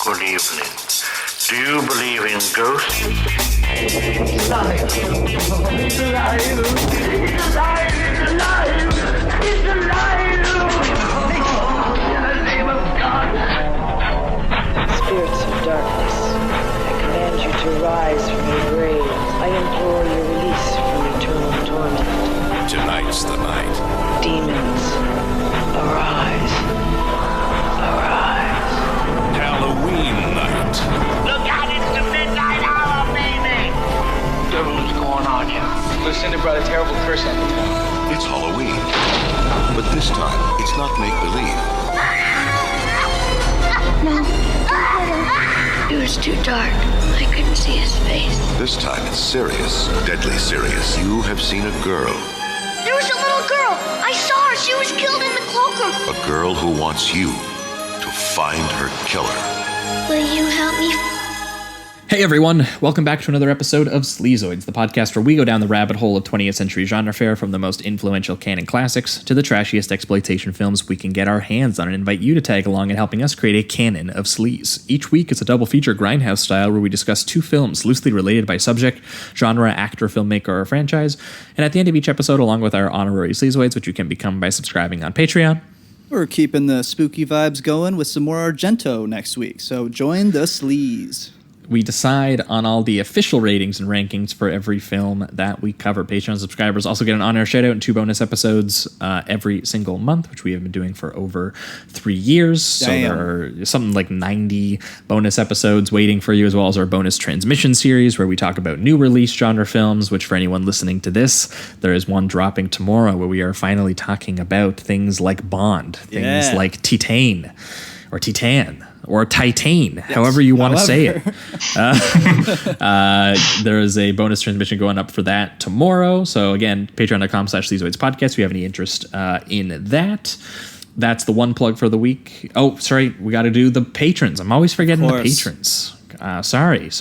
Good evening. Do you believe in ghosts? It's alive. It's alive. It's alive. It's alive. It's alive. In the name of God. Spirits of darkness, I command you to rise from your graves. I implore your release from eternal torment. Tonight's the night. Demons, arise. Arise. Halloween night. Look out, it's the midnight hour, baby. What's going on here? Lucinda brought a terrible curse on the town. It's Halloween. But this time, it's not make-believe. No, don't hurt him. It was too dark. I couldn't see his face. This time, it's serious. Deadly serious. You have seen a girl. There was a little girl. I saw her. She was killed in the cloakroom. A girl who wants you to find her killer. Will you help me? Hey everyone, welcome back to another episode of Sleazoids, the podcast where we go down the rabbit hole of 20th century genre fare from the most influential canon classics to the trashiest exploitation films we can get our hands on and invite you to tag along in helping us create a canon of sleaze. Each week is a double feature grindhouse style where we discuss two films loosely related by subject, genre, actor, filmmaker, or franchise, and at the end of each episode, along with our honorary Sleazoids, which you can become by subscribing on Patreon. We're keeping the spooky vibes going with some more Argento next week, so join the sleaze. We decide on all the official ratings and rankings for every film that we cover. Patreon subscribers also get an on-air shout-out and 2 bonus episodes every single month, which we have been doing for over 3 years. Damn. So there are something like 90 bonus episodes waiting for you, as well as our bonus transmission series where we talk about new release genre films, which for anyone listening to this, there is one dropping tomorrow where we are finally talking about things like Bond, things like Titan or Titan. Or Titan, however you want to say it. There is a bonus transmission going up for that tomorrow. So again, patreon.com/Sleazoids podcast. If you have any interest in that. That's the one plug for the week. Oh, sorry. We got to do the patrons. I'm always forgetting the patrons. Sorry.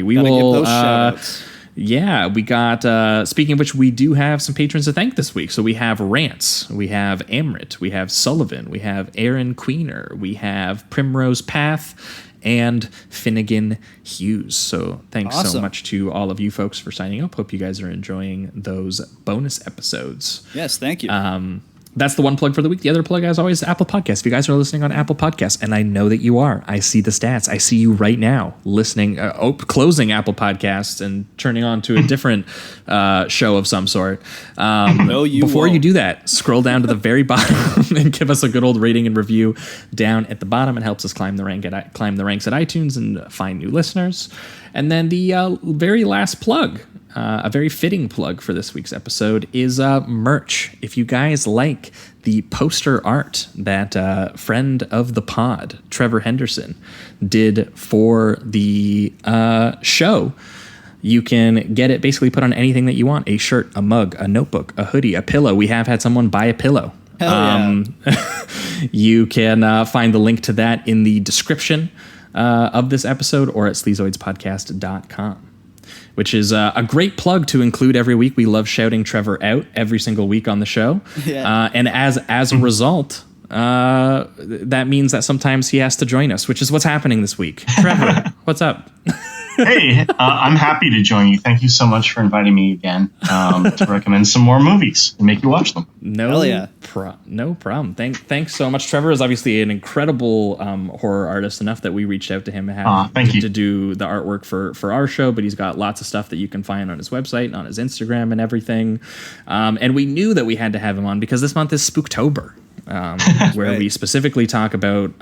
We will give those shout-outs. Yeah, we got, speaking of which, we do have some patrons to thank this week. So we have Rance, we have Amrit, we have Sullivan, we have Aaron Queener, we have Primrose Path, and Finnegan Hughes. So thanks so much to all of you folks for signing up. Hope you guys are enjoying those bonus episodes. Yes, thank you. That's the one plug for the week. The other plug, as always, is Apple Podcasts. If you guys are listening on Apple Podcasts, and I know that you are, I see the stats. I see you right now listening, closing Apple Podcasts and turning on to a different show of some sort. Before you do that, scroll down to the very bottom and give us a good old rating and review down at the bottom. It helps us climb the ranks at iTunes and find new listeners. And then the very last plug. A very fitting plug for this week's episode is merch. If you guys like the poster art that friend of the pod, Trevor Henderson, did for the show, you can get it basically put on anything that you want. A shirt, a mug, a notebook, a hoodie, a pillow. We have had someone buy a pillow. You can find the link to that in the description of this episode or at sleazoidspodcast.com. Which is a great plug to include every week. We love shouting Trevor out every single week on the show. Yeah. And as a result, that means that sometimes he has to join us, which is what's happening this weweek. Trevor, what's up? Hey, I'm happy to join you. Thank you so much for inviting me again to recommend some more movies and make you watch them. No problem. Thanks so much. Trevor is obviously an incredible horror artist, enough that we reached out to him to do the artwork for our show, but he's got lots of stuff that you can find on his website and on his Instagram and everything. And we knew that we had to have him on because this month is Spooktober. Where we specifically talk about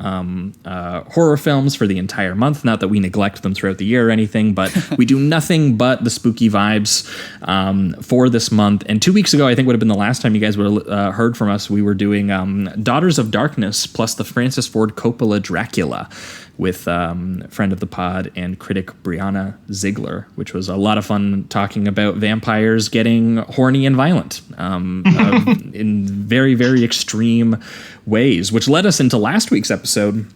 horror films for the entire month. Not that we neglect them throughout the year or anything, but we do nothing but the spooky vibes for this month. And 2 weeks ago, I think would have been the last time you guys would have heard from us. We were doing Daughters of Darkness plus the Francis Ford Coppola Dracula with friend of the pod and critic Brianna Ziegler, which was a lot of fun talking about vampires getting horny and violent in very, very extreme ways, which led us into last week's episode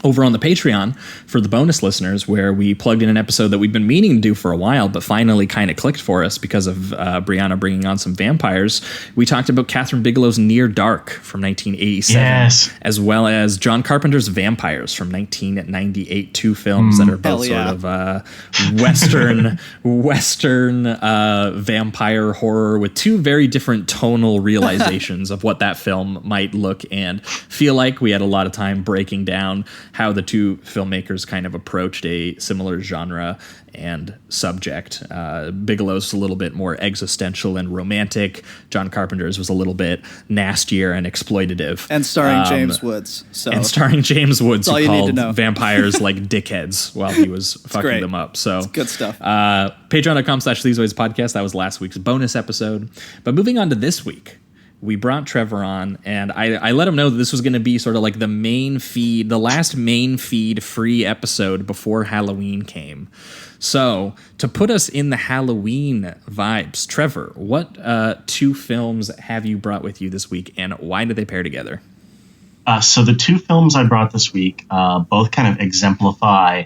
over on the Patreon for the bonus listeners, where we plugged in an episode that we've been meaning to do for a while, but finally kind of clicked for us because of Brianna bringing on some vampires. We talked about Catherine Bigelow's Near Dark from 1987, as well as John Carpenter's Vampires from 1998, two films that are both sort of Western vampire horror with two very different tonal realizations of what that film might look and feel like. We had a lot of time breaking down how the two filmmakers kind of approached a similar genre and subject. Bigelow's a little bit more existential and romantic. John Carpenter's was a little bit nastier and exploitative. And starring James Woods. And starring James Woods, who called vampires like dickheads while he was fucking them up. So it's good stuff. Patreon.com/Sleazoids podcast. That was last week's bonus episode. But moving on to this week, we brought Trevor on, and I let him know that this was going to be sort of like the main feed, the last main feed free episode before Halloween came. So to put us in the Halloween vibes, Trevor, what two films have you brought with you this week, and why did they pair together? So the two films I brought this week both kind of exemplify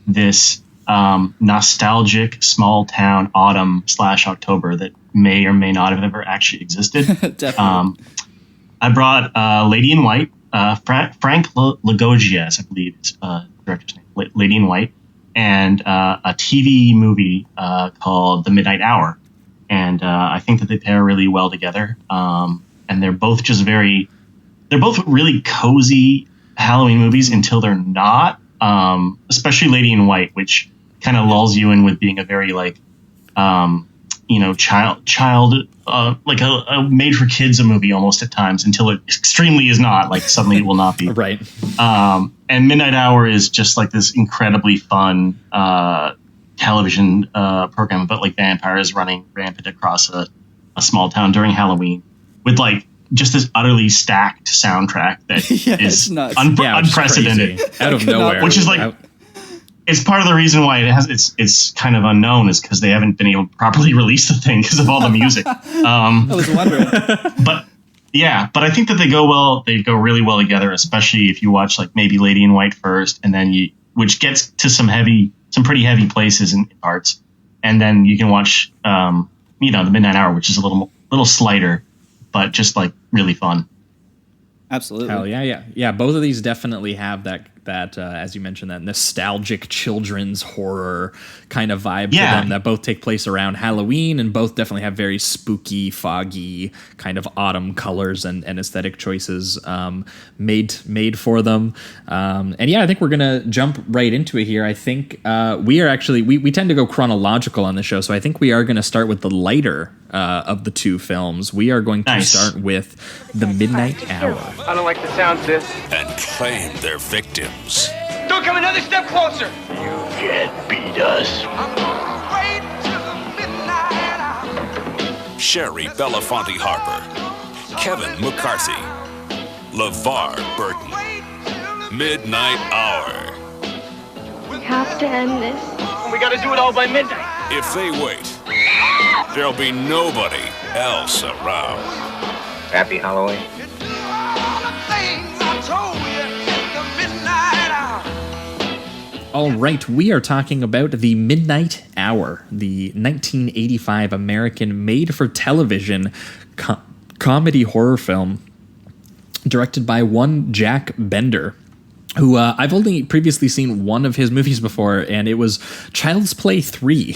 this nostalgic small town autumn / October that may or may not have ever actually existed. Definitely. I brought Lady in White, Frank Lagosias, I believe is director's name, Lady in White, and a TV movie called The Midnight Hour. And I think that they pair really well together. And they're both they're both really cozy Halloween movies until they're not, especially Lady in White, which kind of lulls you in with being a very child like a made for kids movie almost at times, until it extremely is not, like suddenly it will not be. Right. And Midnight Hour is just like this incredibly fun television program about like vampires running rampant across a small town during Halloween with like just this utterly stacked soundtrack that is unprecedented out of nowhere, which is like it's part of the reason why it's kind of unknown, is because they haven't been able to properly release the thing because of all the music. I was wondering. But I think that they go really well together, especially if you watch like maybe Lady in White first, and then which gets to some pretty heavy places in parts, and then you can watch The Midnight Hour, which is a little slighter, but just like really fun. Absolutely. Hell yeah. Both of these definitely have that as you mentioned, that nostalgic children's horror kind of vibe to them, that both take place around Halloween, and both definitely have very spooky, foggy kind of autumn colors and aesthetic choices made for them. I think we're gonna jump right into it here. I think we are actually we tend to go chronological on the show, so I think we are going to start with the lighter of the two films. We are going to start with The Midnight Hour. I don't like the sound, sis. And claim their victims. Don't come another step closer. You can't beat us. Sherry Belafonte Harper, Kevin McCarthy, LeVar Burton. Midnight Hour. We have to end this. We gotta do it all by midnight. If they wait, there'll be nobody else around. Happy Halloween. All right, we are talking about The Midnight Hour, the 1985 American made-for-television comedy horror film directed by one Jack Bender, who I've only previously seen one of his movies before, and it was Child's Play 3,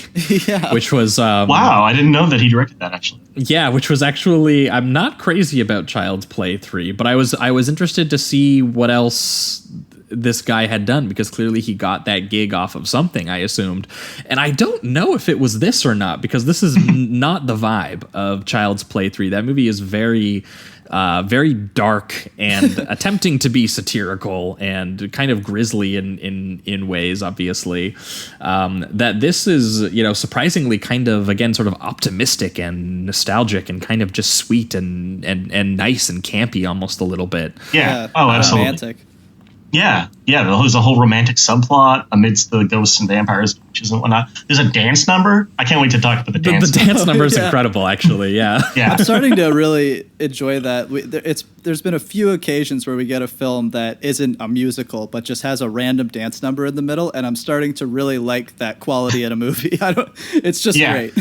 which was... wow, I didn't know that he directed that, actually. Yeah, which was actually... I'm not crazy about Child's Play 3, but I was interested to see what else this guy had done, because clearly he got that gig off of something, I assumed. And I don't know if it was this or not, because this is not the vibe of Child's Play 3. That movie is very dark and attempting to be satirical and kind of grisly in ways, obviously. That this is, surprisingly kind of, again, sort of optimistic and nostalgic and kind of just sweet and nice and campy almost a little bit. Yeah. Oh, absolutely. Romantic. Yeah, there's a whole romantic subplot amidst the ghosts and vampires, witches and whatnot. There's a dance number. I can't wait to talk about the dance. The dance number is incredible, actually. Yeah. I'm starting to really enjoy that. There's been a few occasions where we get a film that isn't a musical, but just has a random dance number in the middle, and I'm starting to really like that quality in a movie. It's just great.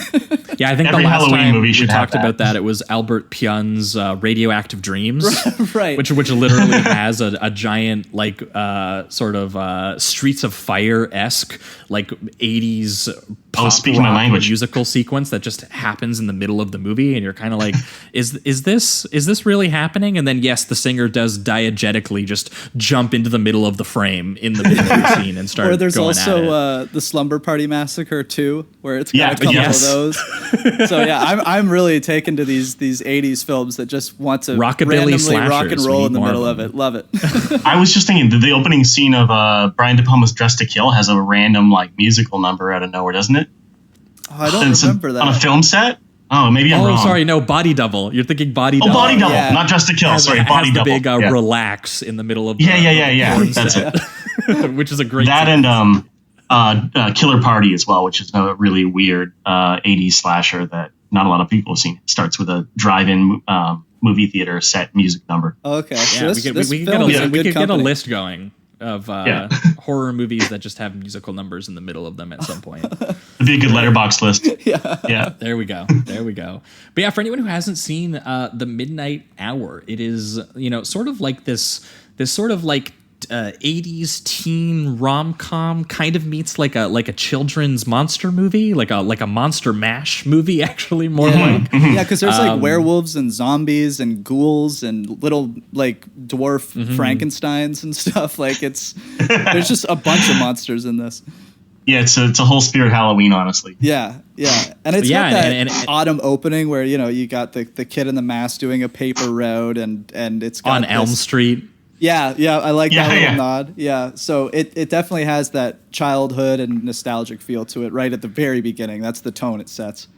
Yeah, I think every the last Halloween time movie we talked about that, it was Albert Pyun's Radioactive Dreams, right? Which literally has a giant like sort of Streets of Fire-esque like 80s pop speaking my rock language musical sequence that just happens in the middle of the movie, and you're kind of like, is this really happening? And then yes, the singer does diegetically just jump into the middle of the frame in the middle of the scene and start. Or there's going also at it. The Slumber Party Massacre 2, where it's got a couple yes. of those. So yeah, I'm really taken to these 80s films that just want to Rockabilly randomly rock and slashers. roll We in need the more middle of of it. Love it. I was just thinking the opening scene of Brian De Palma's Dressed to Kill has a random like musical number out of nowhere, doesn't it? Oh, I don't remember that. On a film set? Oh, maybe I'm wrong. Oh, sorry, no, Body Double. You're thinking Body Double. Oh, Body Double, yeah. not Dressed to Kill. Has Body Double. the big relax in the middle of the yeah. That's it. Which is a great that sequence. and Killer Party as well, which is a really weird 80s slasher that not a lot of people have seen. It starts with a drive-in movie theater set music number. Okay, so Yeah, this we could film is in we good could get a company. list going of horror movies that just have musical numbers in the middle of them at some point. It'd be a good Letterboxd list. Yeah. There we go. But yeah, for anyone who hasn't seen The Midnight Hour, it is, sort of like this sort of like 80s teen rom-com kind of meets like a children's monster movie, like a Monster Mash movie, actually, more like. Yeah, because there's like werewolves and zombies and ghouls and little like dwarf Frankensteins and stuff. Like there's just a bunch of monsters in this. Yeah, it's a whole spirit Halloween, honestly. Yeah, and it's got that autumn opening where you got the kid in the mask doing a paper road and it's got on Elm Street. Yeah, I like that little Yeah. nod. Yeah, so it definitely has that childhood and nostalgic feel to it right at the very beginning. That's the tone it sets.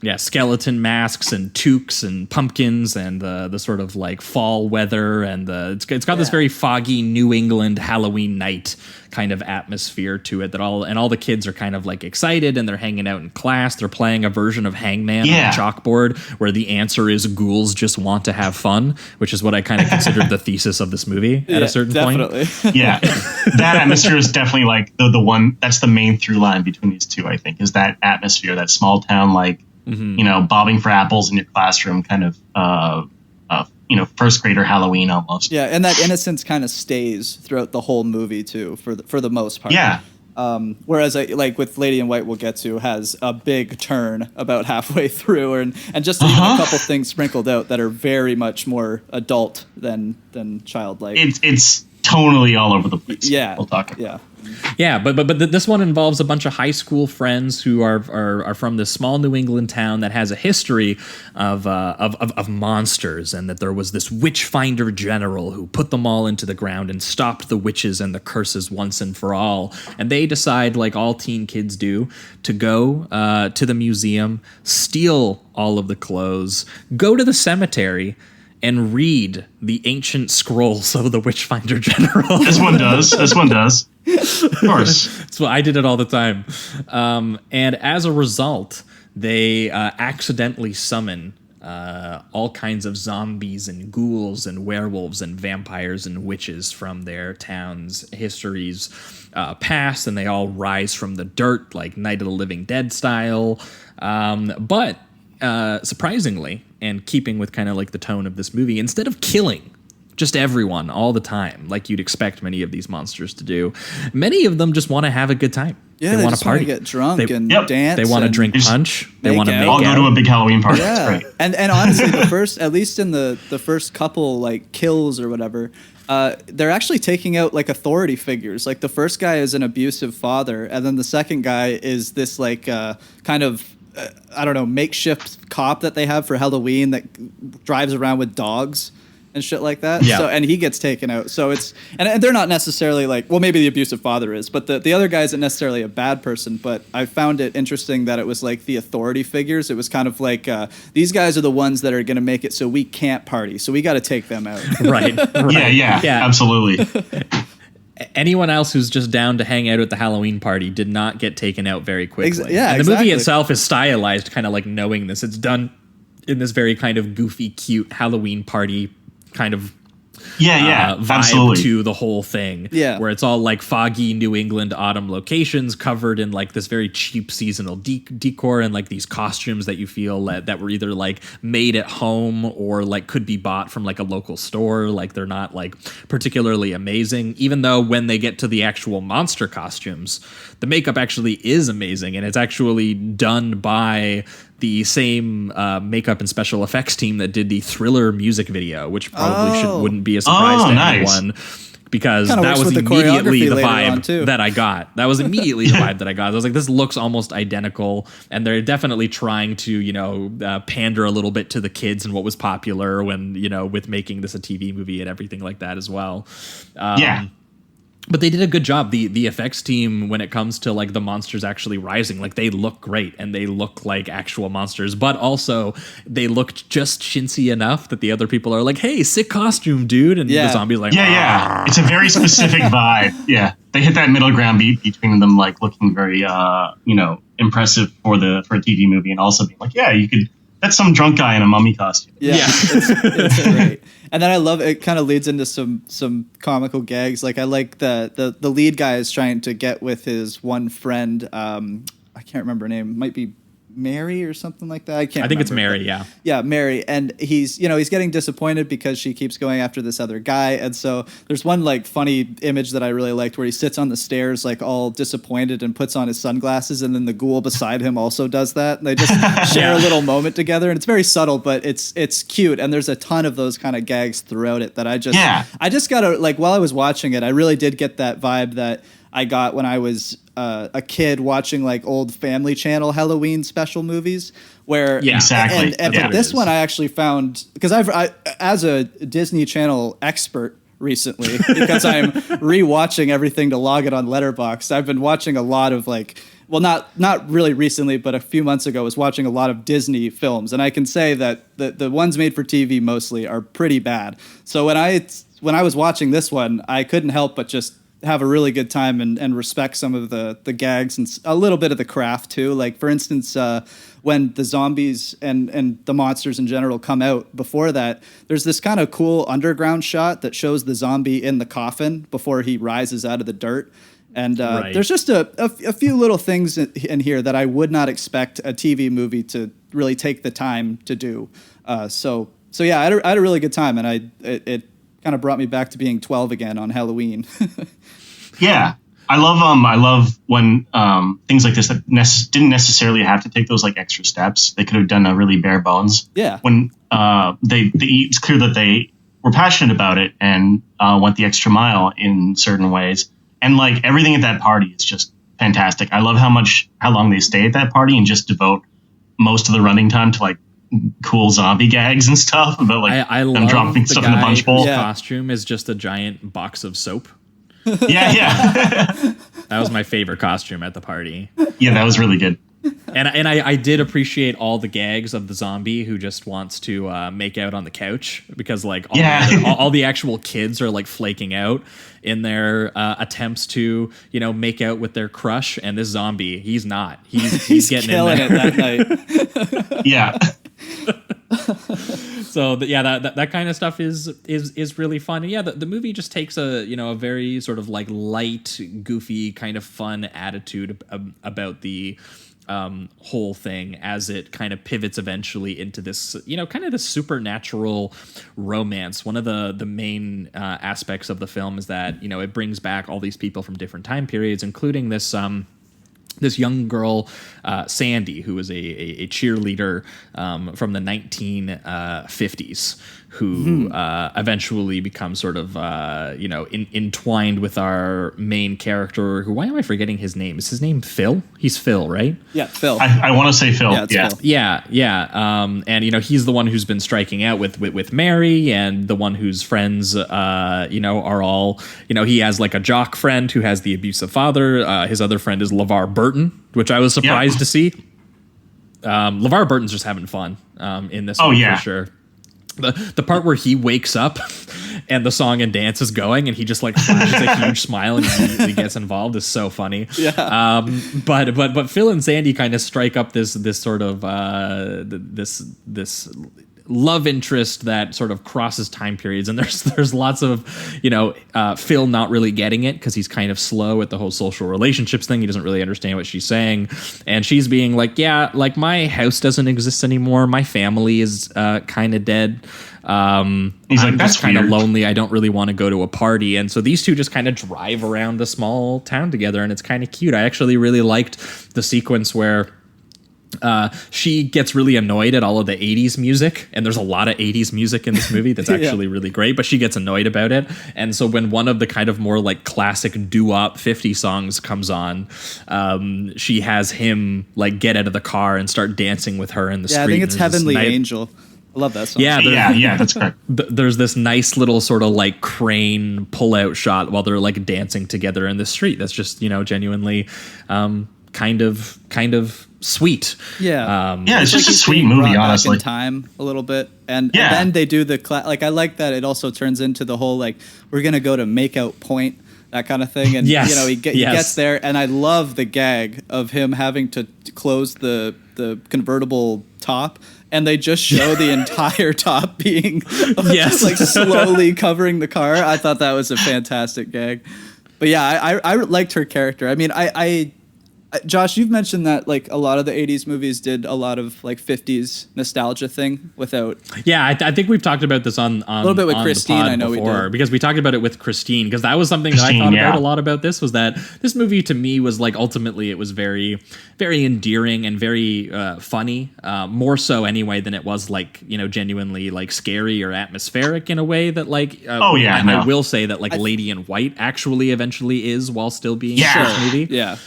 Yeah, skeleton masks and toques and pumpkins and the sort of like fall weather and it's got this very foggy New England Halloween night kind of atmosphere to it all the kids are kind of like excited and they're hanging out in class. They're playing a version of Hangman on the chalkboard where the answer is ghouls just want to have fun, which is what I kind of considered the thesis of this movie at a certain point. Yeah, that atmosphere is definitely like the one that's the main through line between these two. I think is that atmosphere, that small town like. Bobbing for apples in your classroom kind of, first grader Halloween almost. Yeah, and that innocence kind of stays throughout the whole movie too, for the most part. Yeah. Whereas like with Lady in White, we'll get to, has a big turn about halfway through, and just even a couple things sprinkled out that are very much more adult than childlike. It's tonally all over the place. Yeah, we'll talk about. Yeah. Yeah, but this one involves a bunch of high school friends who are from this small New England town that has a history of monsters, and that there was this witch finder general who put them all into the ground and stopped the witches and the curses once and for all. And they decide, like all teen kids do, to go to the museum, steal all of the clothes, go to the cemetery, and read the ancient scrolls of the Witchfinder General. This one does. Of course. So I did it all the time. And as a result, they accidentally summon all kinds of zombies and ghouls and werewolves and vampires and witches from their town's histories past, and they all rise from the dirt like Night of the Living Dead style. But surprisingly, and keeping with kind of like the tone of this movie, instead of killing just everyone all the time, like you'd expect many of these monsters to do, many of them just want to have a good time. Yeah, they want to party, get drunk and dance. They want to drink punch. They want to make out. I'll go to a big Halloween party. Yeah. That's great. And honestly, at least in the first couple like kills or whatever, they're actually taking out like authority figures. Like the first guy is an abusive father, and then the second guy is this like kind of makeshift cop that they have for Halloween that drives around with dogs and shit like that. Yeah. So, and he gets taken out. So it's, and they're not necessarily like, well, maybe the abusive father is, but the other guy isn't necessarily a bad person. But I found it interesting that it was like the authority figures. It was kind of like, these guys are the ones that are going to make it so we can't party. So we got to take them out. Right. Yeah, absolutely. anyone else who's just down to hang out at the Halloween party did not get taken out very quickly. And the movie itself is stylized kind of like knowing this. It's done in this very kind of goofy, cute Halloween party kind of vibe absolutely. to the whole thing. Yeah. Where it's all like foggy New England autumn locations covered in like this very cheap seasonal decor and like these costumes that you feel that were either like made at home or like could be bought from like a local store. Like they're not like particularly amazing, even though when they get to the actual monster costumes, the makeup actually is amazing, and it's actually done by the same makeup and special effects team that did the Thriller music video, which probably wouldn't be a surprise to anyone, because that was immediately the vibe that I got. That was immediately the vibe that I got. I was like, this looks almost identical, and they're definitely trying to, pander a little bit to the kids and what was popular when, with making this a TV movie and everything like that as well. But they did a good job. The effects team, when it comes to like the monsters actually rising, like they look great and they look like actual monsters, but also they looked just chintzy enough that the other people are like, hey, sick costume, dude. And the zombie's like, yeah. It's a very specific vibe. Yeah. They hit that middle ground between them, like looking very, impressive for a TV movie, and also being like, that's some drunk guy in a mummy costume. Yeah. It's great. And then I love it. Kind of leads into some comical gags. Like I like the lead guy is trying to get with his one friend. I can't remember her name. Might be Mary or something like that. I think it's Mary. Yeah. Yeah, Mary. And he's getting disappointed because she keeps going after this other guy. And so there's one like funny image that I really liked where he sits on the stairs like all disappointed and puts on his sunglasses, and then the ghoul beside him also does that. And they just share a little moment together, and it's very subtle, but it's cute. And there's a ton of those kind of gags throughout it that I just got to, like, while I was watching it, I really did get that vibe that I got when I was a kid watching like old Family Channel Halloween special movies, where exactly. But this one I actually found, because I as a Disney Channel expert recently, because I'm rewatching everything to log it on Letterboxd. I've been watching a lot of like, well, not really recently, but a few months ago, I was watching a lot of Disney films, and I can say that the ones made for TV mostly are pretty bad. So when I was watching this one, I couldn't help but just have a really good time and respect some of the gags and a little bit of the craft too. Like for instance, when the zombies and the monsters in general come out, before that, there's this kind of cool underground shot that shows the zombie in the coffin before he rises out of the dirt. And there's just a few little things in here that I would not expect a TV movie to really take the time to do. So yeah, I had a really good time, and it kind of brought me back to being 12 again on Halloween. Yeah, I love when things like this that didn't necessarily have to take those like extra steps. They could have done a really bare bones. Yeah. When it's clear that they were passionate about it and went the extra mile in certain ways. And like everything at that party is just fantastic. I love how long they stay at that party and just devote most of the running time to like cool zombie gags and stuff about like I them love dropping stuff in the punch bowl. His costume is just a giant box of soap. Yeah. That was my favorite costume at the party. Yeah, that was really good. And I did appreciate all the gags of the zombie who just wants to make out on the couch, because like all the actual kids are like flaking out in their attempts to make out with their crush, and this zombie, he's not. He's getting killing in there. it that night. Yeah. So that kind of stuff is really fun. And yeah, the movie just takes a very sort of like light, goofy, kind of fun attitude about the whole thing as it kind of pivots eventually into this, kind of the supernatural romance. One of the main aspects of the film is that, it brings back all these people from different time periods, including this young girl, Sandy, who was a cheerleader from the 1950s, who eventually becomes sort of, entwined with our main character, who, why am I forgetting his name? Is his name Phil? He's Phil, right? Yeah, Phil. I want to say Phil. Yeah, Phil. Yeah. And, he's the one who's been striking out with Mary, and the one whose friends, are all, he has like a jock friend who has the abusive father. His other friend is LeVar Burton, which I was surprised to see. LeVar Burton's just having fun in this one for sure. The part where he wakes up and the song and dance is going, and he just like flashes a huge smile and immediately gets involved is so funny. Yeah. But Phil and Sandy kind of strike up this sort of this love interest that sort of crosses time periods, and there's lots of Phil not really getting it because he's kind of slow at the whole social relationships thing. He doesn't really understand what she's saying, and she's being like, yeah, like my house doesn't exist anymore, my family is kind of dead, I'm just kind of lonely, I don't really want to go to a party. And so these two just kind of drive around the small town together, and it's kind of cute. I actually really liked the sequence where she gets really annoyed at all of the 80s music, and there's a lot of 80s music in this movie that's actually really great, but she gets annoyed about it. And so when one of the kind of more like classic doo-wop 50 songs comes on, she has him like get out of the car and start dancing with her in the street. I think it's Heavenly Angel. I love that song. Yeah, that's correct. There's this nice little sort of like crane pull-out shot while they're like dancing together in the street. That's just, genuinely kind of sweet. It's just a sweet movie, honestly. In time a little bit, and then they do the I like that it also turns into the whole like we're gonna go to Makeout Point, that kind of thing, and he gets there, and I love the gag of him having to close the convertible top, and they just show the entire top being just like slowly covering the car. I thought that was a fantastic gag. But yeah, I liked her character. I mean, I Josh, you've mentioned that like a lot of the 80s movies did a lot of like 50s nostalgia thing without. Yeah, I think we've talked about this on a little bit with Christine. I know before, we did, because we talked about it with Christine, because that was something that I thought about a lot about this, was that this movie to me was like ultimately it was very, very endearing and very funny, more so anyway than it was like genuinely like scary or atmospheric in a way that like I will say that like Lady in White actually eventually is, while still being a movie. Yeah.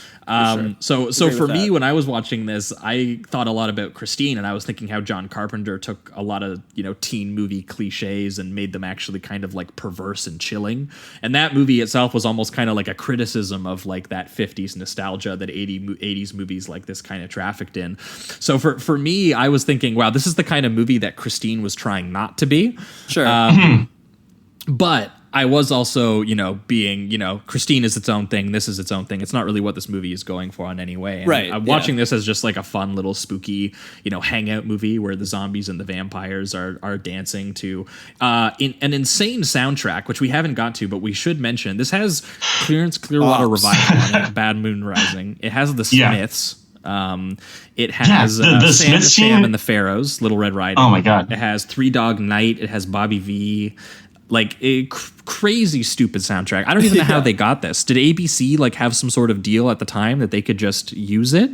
So for me, when I was watching this, I thought a lot about Christine, and I was thinking how John Carpenter took a lot of, teen movie cliches and made them actually kind of like perverse and chilling. And that movie itself was almost kind of like a criticism of like that 50s nostalgia that 80s movies like this kind of trafficked in. So for me, I was thinking, wow, this is the kind of movie that Christine was trying not to be. Sure. But I was also, being, Christine is its own thing. This is its own thing. It's not really what this movie is going for in any way. And right. I'm watching this as just like a fun little spooky, hangout movie where the zombies and the vampires are dancing to in an insane soundtrack, which we haven't got to, but we should mention. This has Creedence Clearwater Revival on it, Bad Moon Rising. It has the Smiths. It has Sam and the Pharaohs, Little Red Riding. Oh my God. It has Three Dog Night. It has Bobby V. Like a crazy stupid soundtrack. I don't even know how they got this. Did ABC like have some sort of deal at the time that they could just use it?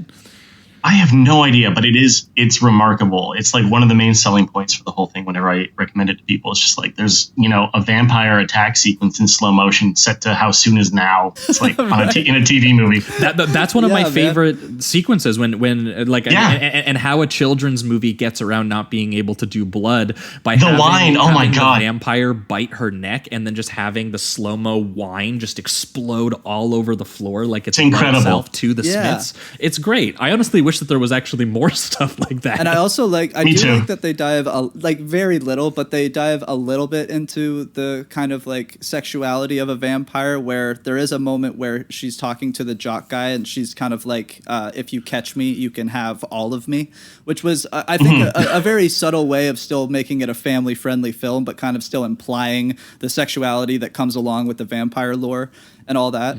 I have no idea, but it's remarkable. It's like one of the main selling points for the whole thing whenever I recommend it to people. It's just like there's, a vampire attack sequence in slow motion set to How Soon Is Now. It's like in a TV movie. That's one of my favorite sequences when and how a children's movie gets around not being able to do blood by having the vampire bite her neck and then just having the slow-mo wine just explode all over the floor like it's incredible itself to the Smiths. It's great. I honestly wish that there was actually more stuff like that. And I also like that they dive very little, but they dive a little bit into the kind of like sexuality of a vampire, where there is a moment where she's talking to the jock guy and she's kind of like, if you catch me, you can have all of me, which was, I think, a very subtle way of still making it a family-friendly film, but kind of still implying the sexuality that comes along with the vampire lore and all that.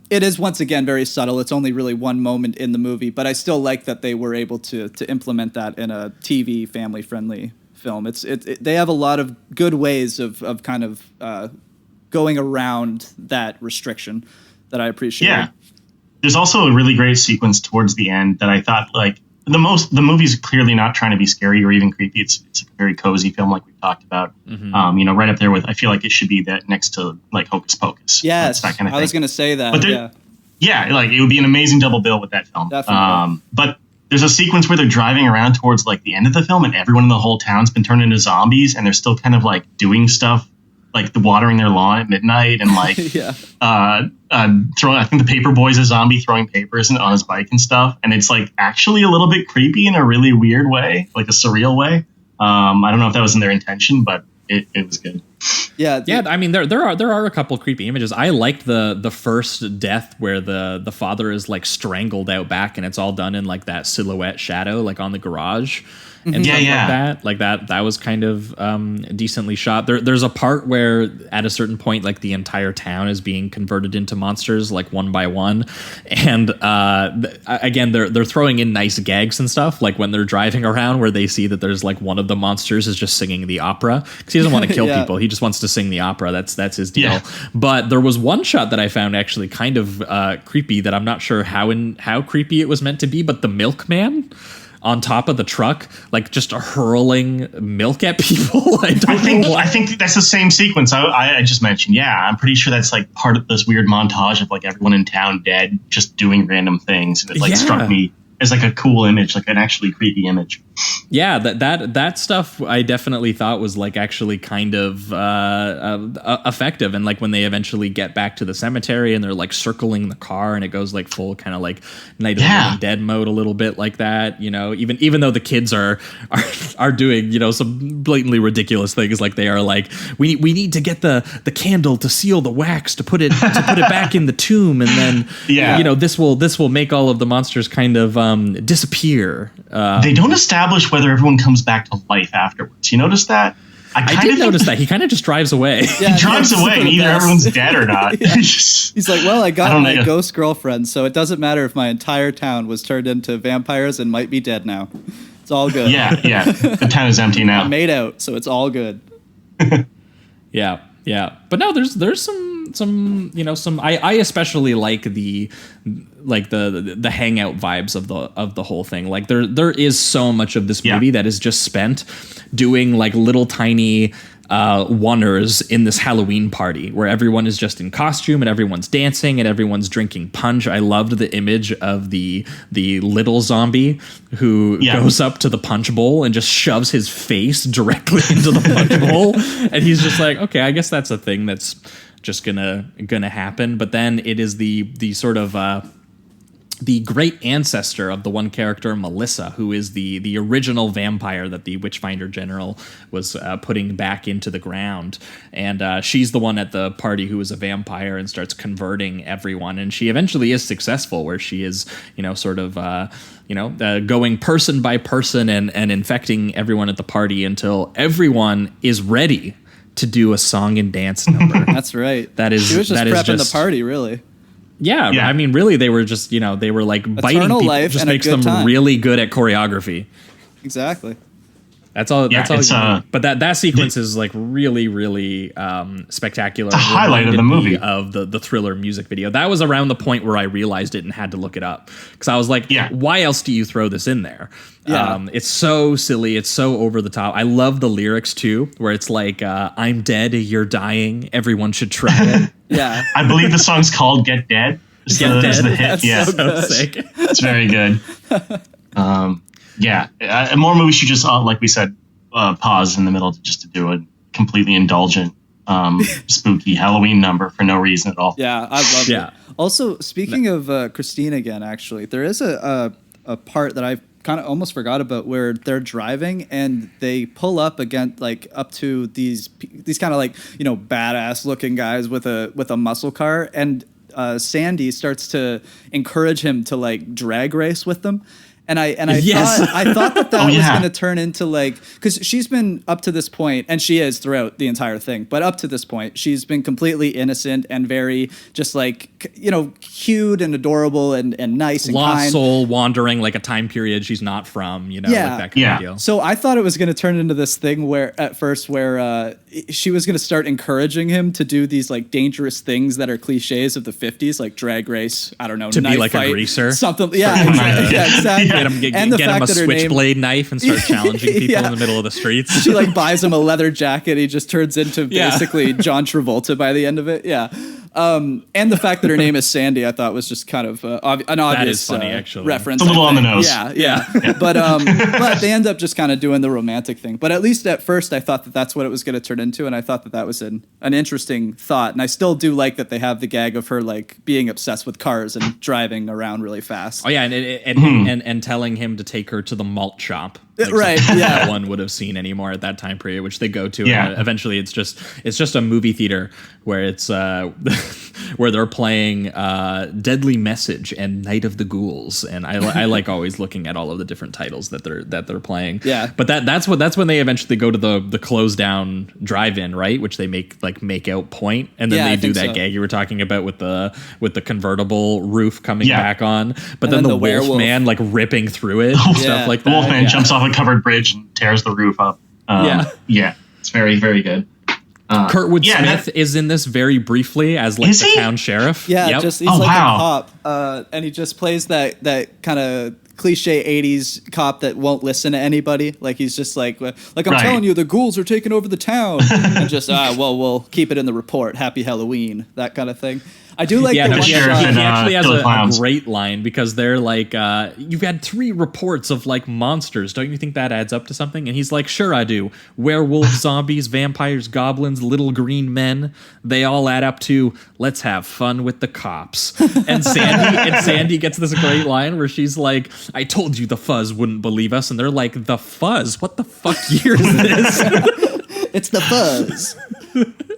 It is, once again, very subtle. It's only really one moment in the movie, but I still like that they were able to implement that in a TV family-friendly film. They have a lot of good ways of kind of going around that restriction that I appreciate. Yeah. There's also a really great sequence towards the end that I thought, like, the movie's clearly not trying to be scary or even creepy. It's a very cozy film, like we talked about. Right up there with, I feel like it should be that next to like Hocus Pocus. Yes, that kind of thing. I was going to say that. But like it would be an amazing double bill with that film. Definitely. But there's a sequence where they're driving around towards like the end of the film, and everyone in the whole town's been turned into zombies, and they're still kind of like doing stuff, like watering their lawn at midnight, and like throwing. I think the paper boy's a zombie throwing papers on his bike and stuff, and it's like actually a little bit creepy in a really weird way, like a surreal way. I don't know if that was in their intention, but it was good. Yeah, I mean, there are a couple creepy images. I liked the first death where the father is like strangled out back, and it's all done in like that silhouette shadow, like on the garage. And like that was kind of decently shot. There's a part where at a certain point, like the entire town is being converted into monsters, like one by one. And again, they're throwing in nice gags and stuff, like when they're driving around, where they see that there's like one of the monsters is just singing the opera because he doesn't want to kill people. He just wants to sing the opera. That's his deal. Yeah. But there was one shot that I found actually kind of creepy that I'm not sure how creepy it was meant to be, but the milkman on top of the truck, like just hurling milk at people. I think that's the same sequence I just mentioned. Yeah, I'm pretty sure that's like part of this weird montage of like everyone in town dead, just doing random things. And it like struck me as like a cool image, like an actually creepy image. Yeah, that stuff I definitely thought was like actually kind of effective. And like when they eventually get back to the cemetery and they're like circling the car and it goes like full kind of like Night of the Living Dead mode a little bit like that, you know, even though the kids are doing, you know, some blatantly ridiculous things, like they are like, we need to get the candle to seal the wax to put it back in the tomb, and then you know, this will make all of the monsters kind of disappear. They don't establish whether everyone comes back to life afterwards. You notice that? I did notice that. He kind of just drives away. Yeah, he drives away, and either everyone's dead or not. He's like, well, I got my ghost girlfriend, so it doesn't matter if my entire town was turned into vampires and might be dead now. It's all good. Yeah. The town is empty now. I'm made out, so it's all good. Yeah. But no, there's some you know, some I especially like the hangout vibes of the whole thing. Like there is so much of this movie that is just spent doing like little tiny wonders in this Halloween party where everyone is just in costume and everyone's dancing and everyone's drinking punch. I loved the image of the little zombie who goes up to the punch bowl and just shoves his face directly into the punch bowl, and he's just like, okay, I guess that's a thing that's just gonna happen. But then it is the sort of the great ancestor of the one character, Melissa, who is the original vampire that the Witchfinder General was putting back into the ground. And she's the one at the party who is a vampire and starts converting everyone. And she eventually is successful, where she is, you know, sort of, going person by person and infecting everyone at the party until everyone is ready to do a song and dance number. That's right. She was just prepping the party, really. Yeah, I mean, really, they were just, you know, they were like biting Eternal people. Life Just and a makes good them time. really good at choreography. Exactly. That's all. That's all. You need. But that sequence is like really, really spectacular. It's a highlight of the movie, of the Thriller music video. That was around the point where I realized it and had to look it up, because I was like, why else do you throw this in there? Yeah. It's so silly. It's so over the top. I love the lyrics too, where it's like, I'm dead, you're dying, everyone should try it. Yeah. I believe the song's called Get Dead. Is the hit. That's so sick. It's very good. More movies should just, like we said, pause in the middle just to do a completely indulgent, spooky Halloween number for no reason at all. Yeah, I love it. Also, speaking of Christine again, actually, there is a part that I kind of almost forgot about, where they're driving and they pull up against, like, up to these kind of like, you know, badass looking guys with a muscle car, and Sandy starts to encourage him to like drag race with them. And I thought that was going to turn into, like, because she's been up to this point, and she is throughout the entire thing, but up to this point, she's been completely innocent and very just like, you know, cute and adorable and nice and lost kind. soul wandering like a time period she's not from, you know, like that kind of deal. So I thought it was going to turn into this thing where she was going to start encouraging him to do these like dangerous things that are cliches of the 50s, like drag race, I don't know, to knife be like fight, a greaser, something. Exactly. Get him a switchblade knife and start challenging people in the middle of the streets. She like buys him a leather jacket. He just turns into basically John Travolta by the end of it. Yeah. And the fact that her name is Sandy, I thought was just kind of an obvious that is funny, actually. reference. It's a little on the nose. Yeah. But they end up just kind of doing the romantic thing. But at least at first, I thought that that's what it was going to turn into, and I thought that was an interesting thought. And I still do like that they have the gag of her like being obsessed with cars and driving around really fast. Oh yeah, and telling him to take her to the malt shop. like, right, yeah. no one would have seen anymore at that time period, which they go to. Yeah. And eventually, it's just a movie theater where it's where they're playing Deadly Message and Night of the Ghouls, and I like always looking at all of the different titles that they're playing. Yeah, but that's when they eventually go to the closed down drive-in, right? Which they make out Point, and then they do that gag you were talking about with the convertible roof coming back on, but then the Wolf Man like ripping through it, and stuff like that. The Wolfman jumps off a covered bridge and tears the roof up. It's very, very good. Kurtwood Smith is in this very briefly as like the town sheriff. Yeah, he's like a cop, and he just plays that kind of cliche 80s cop that won't listen to anybody. Like he's just like I'm telling you, the ghouls are taking over the town, and just we'll keep it in the report. Happy Halloween, that kind of thing. I do like the one shot. He actually has a great line because they're like, you've had 3 reports of like monsters. Don't you think that adds up to something? And he's like, sure, I do. Werewolves, zombies, vampires, goblins, little green men. They all add up to let's have fun with the cops. And Sandy gets this great line where she's like, I told you the fuzz wouldn't believe us. And they're like, the fuzz? What the fuck year is this? It's the fuzz.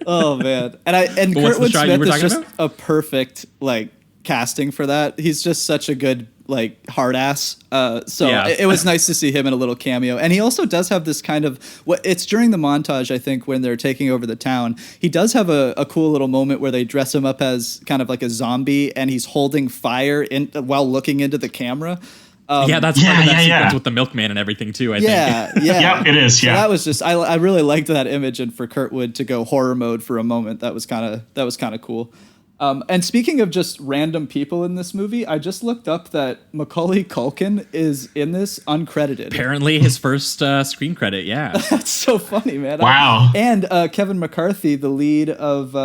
Oh man, and Kurtwood Smith is just a perfect like casting for that. He's just such a good like hard ass. It was nice to see him in a little cameo. And he also does have this kind of it's during the montage, I think, when they're taking over the town. He does have a cool little moment where they dress him up as kind of like a zombie, and he's holding fire while looking into the camera. That's part of that sequence with the milkman and everything too. I think. Yeah, it is. Yeah, so that was just I really liked that image, and for Kurtwood to go horror mode for a moment, that was kind of cool. And speaking of just random people in this movie, I just looked up that Macaulay Culkin is in this uncredited. Apparently his first screen credit, yeah. That's so funny, man. Wow. And Kevin McCarthy, the lead of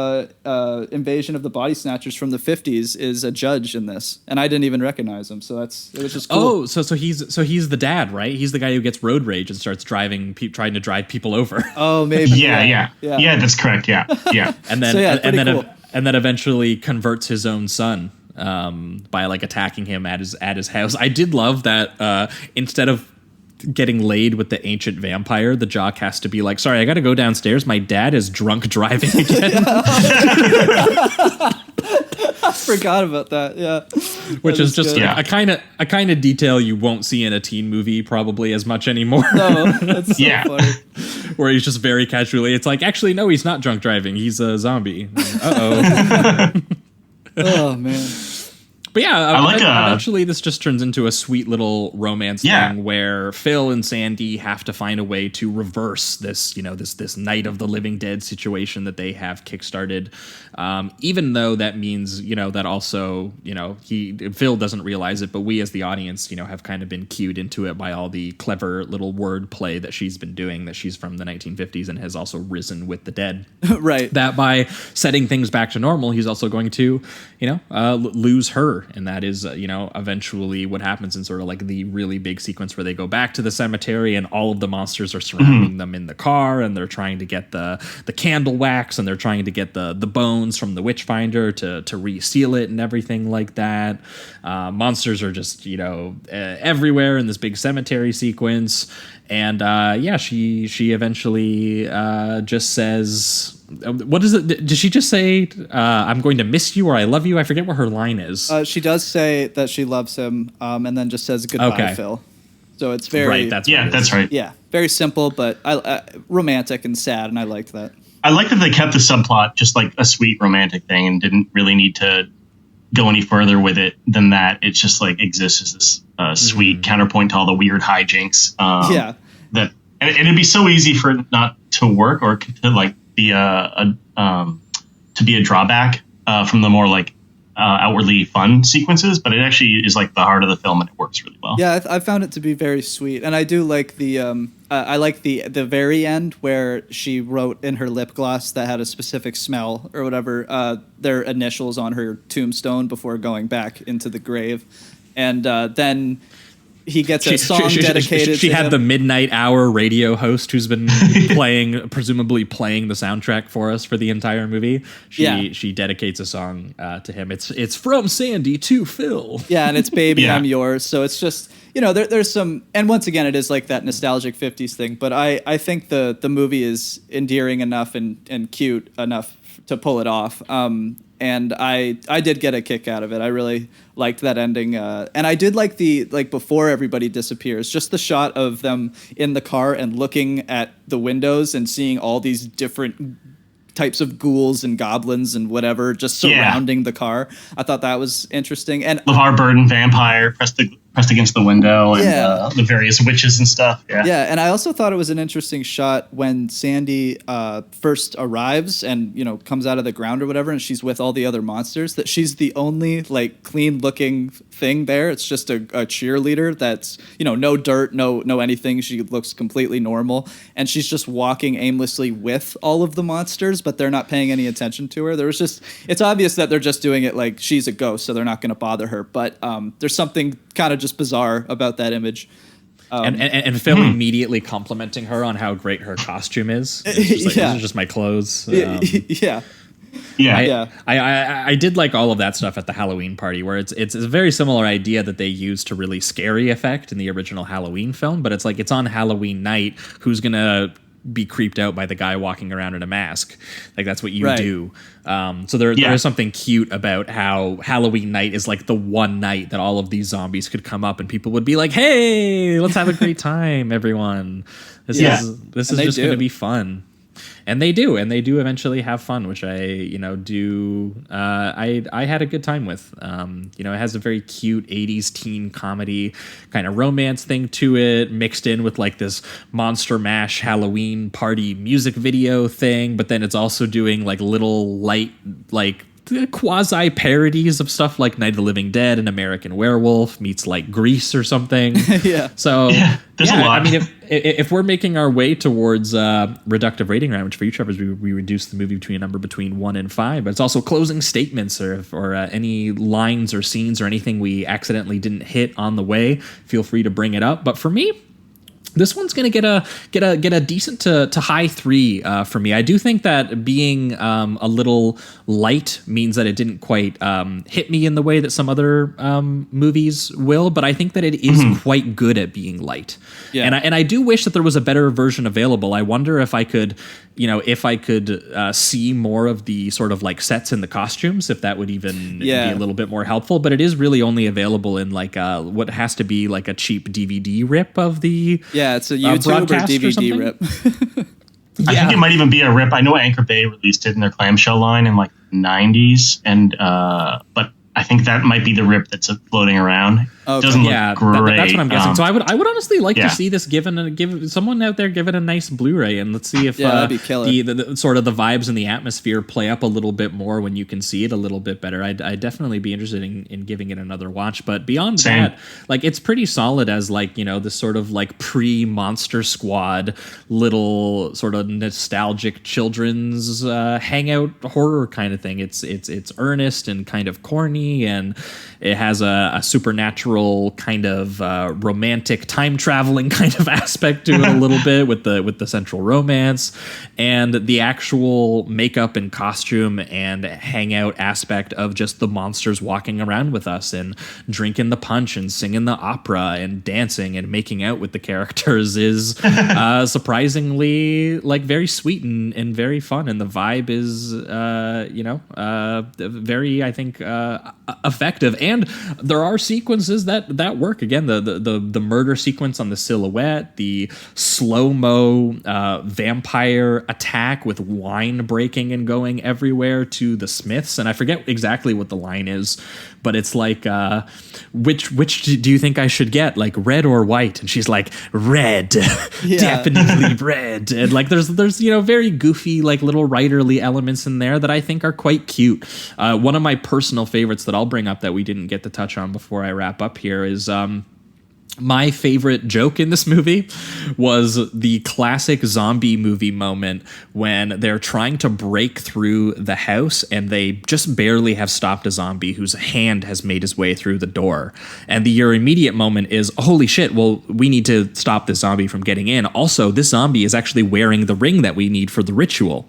Invasion of the Body Snatchers from the 50s, is a judge in this. And I didn't even recognize him, so it was just cool. Oh, so he's the dad, right? He's the guy who gets road rage and starts trying to drive people over. Oh, maybe. Yeah, that's correct. Yeah. And then cool. And then eventually converts his own son by like attacking him at his house. I did love that instead of getting laid with the ancient vampire, the jock has to be like, sorry, I got to go downstairs. My dad is drunk driving again. I forgot about that. Yeah, which is just a kind of detail you won't see in a teen movie probably as much anymore. No, that's so funny. Where he's just very casually, it's like, actually, no, he's not drunk driving. He's a zombie. Uh-oh. Oh, man. But eventually this just turns into a sweet little romance thing where Phil and Sandy have to find a way to reverse this, this Night of the Living Dead situation that they have kickstarted. Even though that means, that also, Phil doesn't realize it, but we as the audience, have kind of been cued into it by all the clever little word play that she's been doing, that she's from the 1950s and has also risen with the dead. Right. That by setting things back to normal, he's also going to, lose her. And that is, eventually what happens in sort of like the really big sequence where they go back to the cemetery and all of the monsters are surrounding them in the car, and they're trying to get the candle wax, and they're trying to get the bones from the witchfinder to reseal it and everything like that. Monsters are just, everywhere in this big cemetery sequence. And she eventually just says, what is it? Did she just say, I'm going to miss you, or I love you? I forget what her line is. She does say that she loves him, and then just says goodbye, Phil. So it's very... Right, that's right. Yeah, very simple, but romantic and sad, and I liked that. I like that they kept the subplot just like a sweet romantic thing and didn't really need to go any further with it than that. It just like exists as this sweet counterpoint to all the weird hijinks. And it'd be so easy for it not to work or to like be a drawback from the more like outwardly fun sequences, but it actually is like the heart of the film and it works really well. Yeah, I found it to be very sweet, and I do like the I like the very end where she wrote in her lip gloss that had a specific smell or whatever their initials on her tombstone before going back into the grave, and then he gets a song dedicated. She to had him. the midnight hour radio host who's been presumably playing the soundtrack for us for the entire movie. She dedicates a song to him. It's from Sandy to Phil. Yeah, and it's Baby, I'm Yours. So it's just, there's some, and once again, it is like that nostalgic 50s thing. But I think the movie is endearing enough and cute enough to pull it off. And I did get a kick out of it. I really liked that ending. And I did like before everybody disappears, just the shot of them in the car and looking at the windows and seeing all these different types of ghouls and goblins and whatever just surrounding the car. I thought that was interesting. And LeVar Burton vampire pressed against the window, and the various witches and stuff. Yeah, and I also thought it was an interesting shot when Sandy first arrives and comes out of the ground or whatever, and she's with all the other monsters. That she's the only clean looking thing there. It's just a cheerleader that's no dirt, no anything. She looks completely normal, and she's just walking aimlessly with all of the monsters, but they're not paying any attention to her. It's obvious that they're just doing it like she's a ghost, so they're not going to bother her. But there's something kind of just bizarre about that image. And Phil immediately complimenting her on how great her costume is. It's just like, these are just my clothes. I did like all of that stuff at the Halloween party, where it's a very similar idea that they used to really scary effect in the original Halloween film, but it's like it's on Halloween night. Who's gonna be creeped out by the guy walking around in a mask? Like that's what you do. So there is something cute about how Halloween night is like the one night that all of these zombies could come up and people would be like, hey, let's have a great time, everyone. This is just going to be fun. And they do eventually have fun, which I had a good time with. It has a very cute 80s teen comedy kind of romance thing to it, mixed in with like this Monster Mash Halloween party music video thing, but then it's also doing like little light, like quasi parodies of stuff like Night of the Living Dead and American Werewolf meets like Grease or something. So there's a lot. I mean, if we're making our way towards reductive rating round, which for each of us we reduce the movie between a number between 1 and 5, but it's also closing statements or any lines or scenes or anything we accidentally didn't hit on the way. Feel free to bring it up. But for me, this one's going to get a decent to high 3 for me. I do think that being a little light means that it didn't quite hit me in the way that some other movies will, but I think that it is quite good at being light. Yeah. And I do wish that there was a better version available. I wonder if I could see more of the sort of like sets in the costumes, if that would even be a little bit more helpful. But it is really only available in like what has to be like a cheap DVD rip of the it's a YouTube or DVD rip. I think it might even be a rip. I know Anchor Bay released it in their clamshell line in like the 90s, and but I think that might be the rip that's floating around. Okay. Doesn't look great. That's what I'm guessing. So I would honestly like to see this give someone out there give it a nice Blu-ray, and let's see if the sort of the vibes and the atmosphere play up a little bit more when you can see it a little bit better. I'd definitely be interested in giving it another watch. But beyond that, like it's pretty solid as like this sort of like pre-Monster Squad little sort of nostalgic children's hangout horror kind of thing. It's earnest and kind of corny, and it has a supernatural kind of romantic time traveling kind of aspect to it a little bit with the central romance, and the actual makeup and costume and hangout aspect of just the monsters walking around with us and drinking the punch and singing the opera and dancing and making out with the characters is surprisingly like very sweet and very fun, and the vibe is very, I think, effective. And there are sequences that work. Again, the murder sequence on the silhouette, the slow-mo vampire attack with wine breaking and going everywhere to the Smiths, and I forget exactly what the line is, but it's like which do you think I should get, like red or white? And she's like, red. Definitely red. And like there's very goofy like little writerly elements in there that I think are quite cute. One of my personal favorites that I'll bring up that we didn't get to touch on before I wrap up here is My favorite joke in this movie was the classic zombie movie moment when they're trying to break through the house and they just barely have stopped a zombie whose hand has made his way through the door. And your immediate moment is, holy shit, well, we need to stop this zombie from getting in. Also, this zombie is actually wearing the ring that we need for the ritual.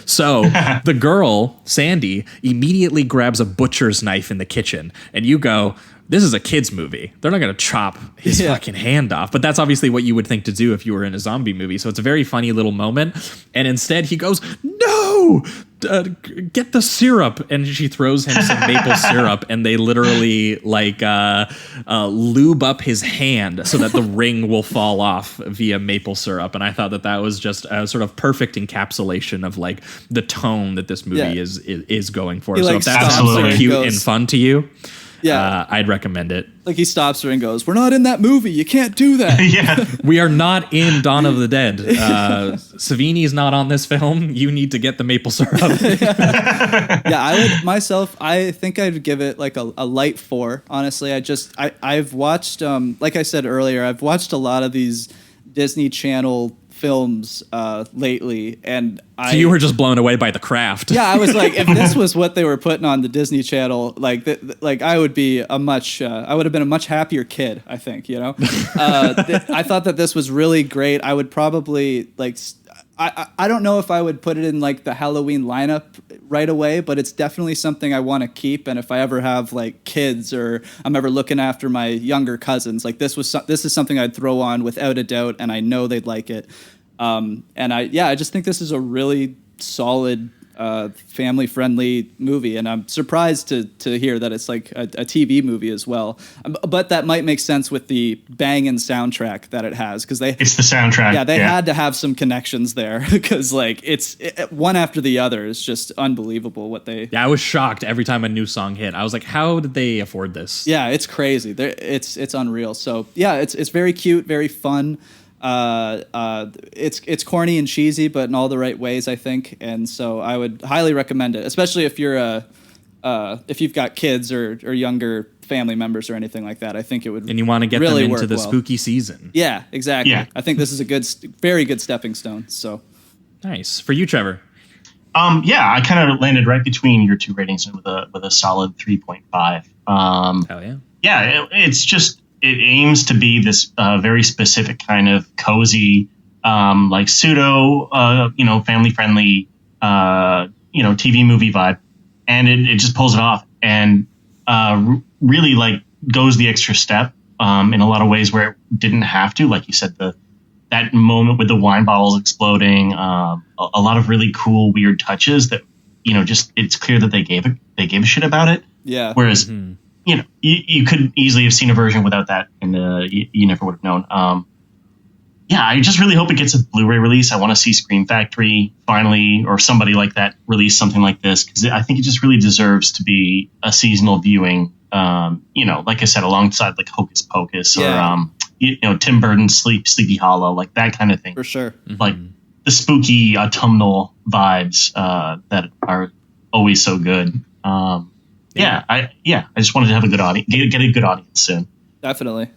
So the girl, Sandy, immediately grabs a butcher's knife in the kitchen, and you go, this is a kid's movie. They're not going to chop his fucking hand off. But that's obviously what you would think to do if you were in a zombie movie. So it's a very funny little moment. And instead he goes, no, get the syrup. And she throws him some maple syrup. And they literally like lube up his hand so that the ring will fall off via maple syrup. And I thought that was just a sort of perfect encapsulation of like the tone that this movie is going for. So if that's so cute and fun to you, I'd recommend it. Like he stops her and goes, we're not in that movie. You can't do that. We are not in Dawn of the Dead. Savini's not on this film. You need to get the maple syrup. I think I'd give it like a light 4. Honestly, I've watched, like I said earlier, I've watched a lot of these Disney Channel films lately, and so you were just blown away by The Craft. Yeah, I was like, if this was what they were putting on the Disney Channel, like I would be I would have been a much happier kid, I think, you know. I thought that this was really great. I would probably like, I don't know if I would put it in like the Halloween lineup right away, but it's definitely something I want to keep. And if I ever have like kids or I'm ever looking after my younger cousins, like this is something I'd throw on without a doubt, and I know they'd like it. I just think this is a really solid, family-friendly movie, and I'm surprised to hear that it's like a TV movie as well. But that might make sense with the banging soundtrack that it has, because it's the soundtrack. Yeah, they had to have some connections there, because like it's one after the other is just unbelievable what they. Yeah, I was shocked every time a new song hit. I was like, how did they afford this? Yeah, it's crazy. It's unreal. So yeah, it's very cute, very fun. It's corny and cheesy, but in all the right ways, I think. And so I would highly recommend it, especially if you're if you've got kids or younger family members or anything like that. I think it would, and you want to get really them into the spooky season. Yeah, exactly. Yeah. I think this is a very good stepping stone. So nice for you, Trevor. I kind of landed right between your two ratings with a solid 3.5. Hell yeah. Yeah, it aims to be this very specific kind of cozy, like pseudo, family friendly, TV movie vibe, and it just pulls it off and really like goes the extra step in a lot of ways where it didn't have to. Like you said, that moment with the wine bottles exploding, a lot of really cool, weird touches that just it's clear that they gave a shit about it. Yeah. Whereas. Mm-hmm. You could easily have seen a version without that, and you never would have known. I just really hope it gets a Blu-ray release. I want to see Scream Factory finally, or somebody like that, release something like this, because I think it just really deserves to be a seasonal viewing. Like I said, alongside like Hocus Pocus or Tim Burton's Sleepy Hollow, like that kind of thing. For sure. Mm-hmm. Like the spooky autumnal vibes that are always so good. I just wanted to have a good audience, get a good audience soon. Definitely.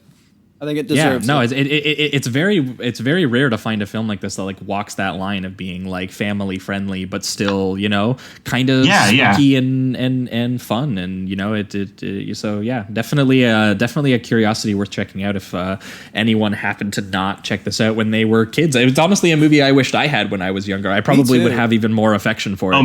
I think it deserves. Yeah, no, it's very rare to find a film like this that like walks that line of being like family friendly, but still, kind of spooky and fun, and so definitely a curiosity worth checking out if anyone happened to not check this out when they were kids. It was honestly a movie I wished I had when I was younger. I probably would have even more affection for it.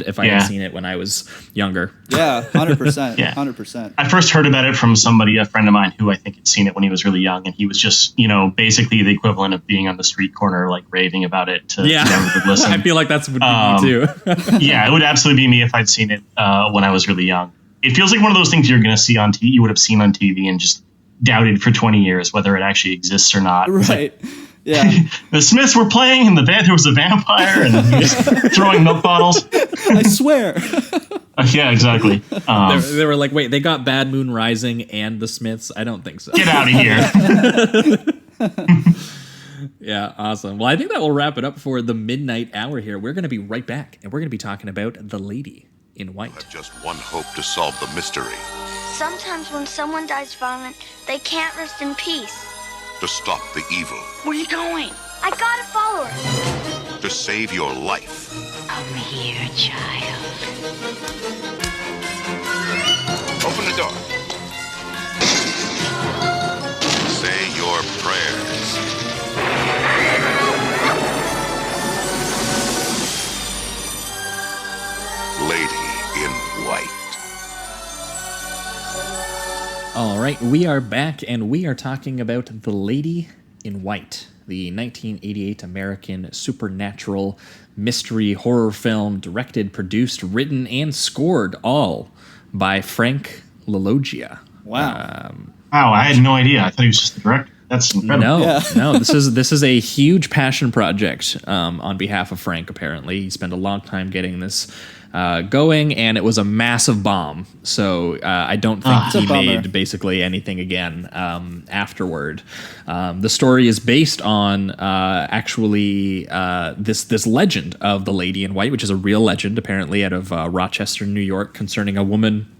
If I had seen it when I was younger. Yeah, 100%. 100%. I first heard about it from a friend of mine who I think had seen it when he was really young, and he was just basically the equivalent of being on the street corner like raving about it to whoever would listen. I feel like that's would be me too. Yeah, it would absolutely be me if I'd seen it when I was really young. It feels like one of those things you're going to see on TV, you would have seen on TV and just doubted for 20 years whether it actually exists or not. Right. Yeah. The Smiths were playing and there was a vampire and he was throwing milk bottles. I swear. Yeah, exactly. They were like, wait, they got Bad Moon Rising and the Smiths? I don't think so. Get out of here. Yeah, awesome. Well, I think that will wrap it up for the midnight hour here. We're going to be right back, and we're going to be talking about The Lady in White. Just one hope to solve the mystery. sometimes when someone dies violent, they can't rest in peace. To stop the evil. Where are you going? I gotta follow her. To save your life. Come here, child. Open the door. Say your prayers. Lady in White. All right, we are back, and we are talking about The Lady in White, the 1988 American supernatural mystery horror film directed, produced, written, and scored all by Frank LaLoggia. Wow. Wow, I had no idea. I thought he was just the director. That's incredible. No. This is a huge passion project on behalf of Frank. Apparently, he spent a long time getting this going, and it was a massive bomb. So I don't think he made basically anything again afterward. The story is based on actually this legend of the Lady in White, which is a real legend, apparently out of Rochester, New York, concerning a woman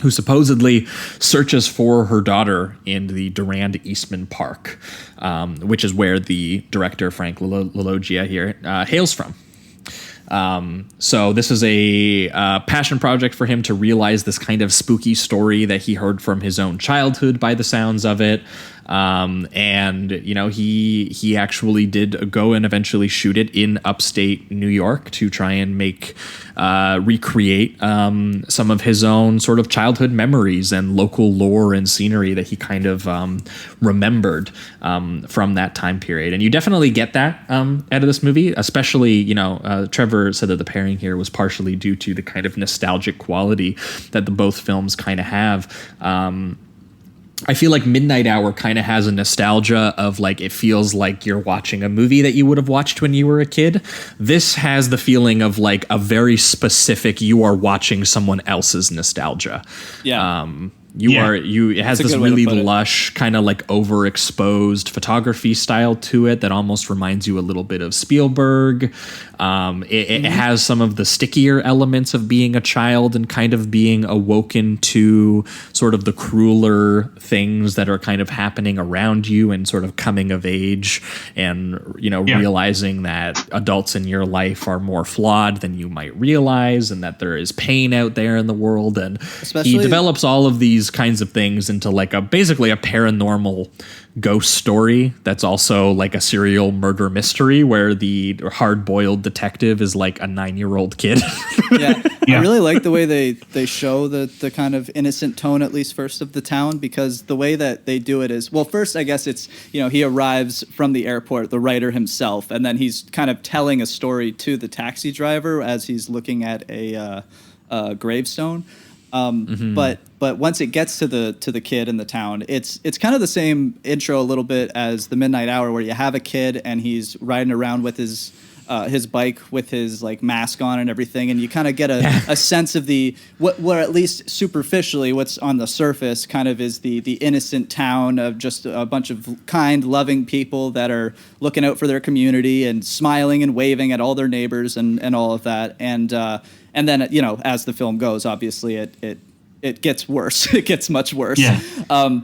who supposedly searches for her daughter in the Durand Eastman Park, which is where the director, Frank LaLoggia here, hails from. So this is a passion project for him to realize this kind of spooky story that he heard from his own childhood by the sounds of it. And, you know, he actually did go and eventually shoot it in upstate New York to try and recreate some of his own sort of childhood memories and local lore and scenery that he kind of remembered from that time period. And you definitely get that out of this movie, especially, you know, Trevor said that the pairing here was partially due to the kind of nostalgic quality that the both films kind of have. I feel like Midnight Hour kind of has a nostalgia of like, it feels like you're watching a movie that you would have watched when you were a kid. This has the feeling of like a very specific, you are watching someone else's nostalgia. Yeah. It has this really lush, kind of like overexposed photography style to it that almost reminds you a little bit of Spielberg. It has some of the stickier elements of being a child and kind of being awoken to sort of the crueler things that are kind of happening around you and sort of coming of age and, you know, realizing that adults in your life are more flawed than you might realize and that there is pain out there in the world. And he develops all of these kinds of things into like basically a paranormal ghost story that's also like a serial murder mystery where the hard-boiled detective is like a 9-year-old kid. I really like the way they show the kind of innocent tone, at least first, of the town, because the way that they do it is, well, first I guess it's, you know, he arrives from the airport, the writer himself, and then he's kind of telling a story to the taxi driver as he's looking at a gravestone. But once it gets to the kid in the town, it's kind of the same intro a little bit as the Midnight Hour, where you have a kid and he's riding around with his bike with his like mask on and everything, and you kind of get a sense of what at least superficially what's on the surface kind of is the innocent town of just a bunch of kind, loving people that are looking out for their community and smiling and waving at all their neighbors and all of that. And then, you know, as the film goes, obviously it gets worse. It gets much worse. Yeah.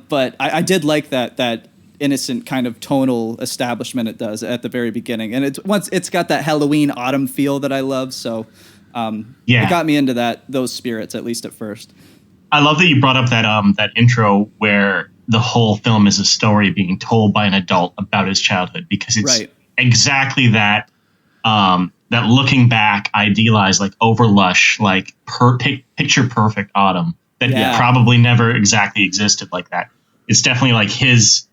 But I did like that innocent kind of tonal establishment it does at the very beginning, and it's got that Halloween autumn feel that I love. So it got me into those spirits, at least at first. I love that you brought up that intro where the whole film is a story being told by an adult about his childhood, because it's exactly that. That looking back, idealized, like over lush, like picture perfect autumn that probably never exactly existed like that. It's definitely like his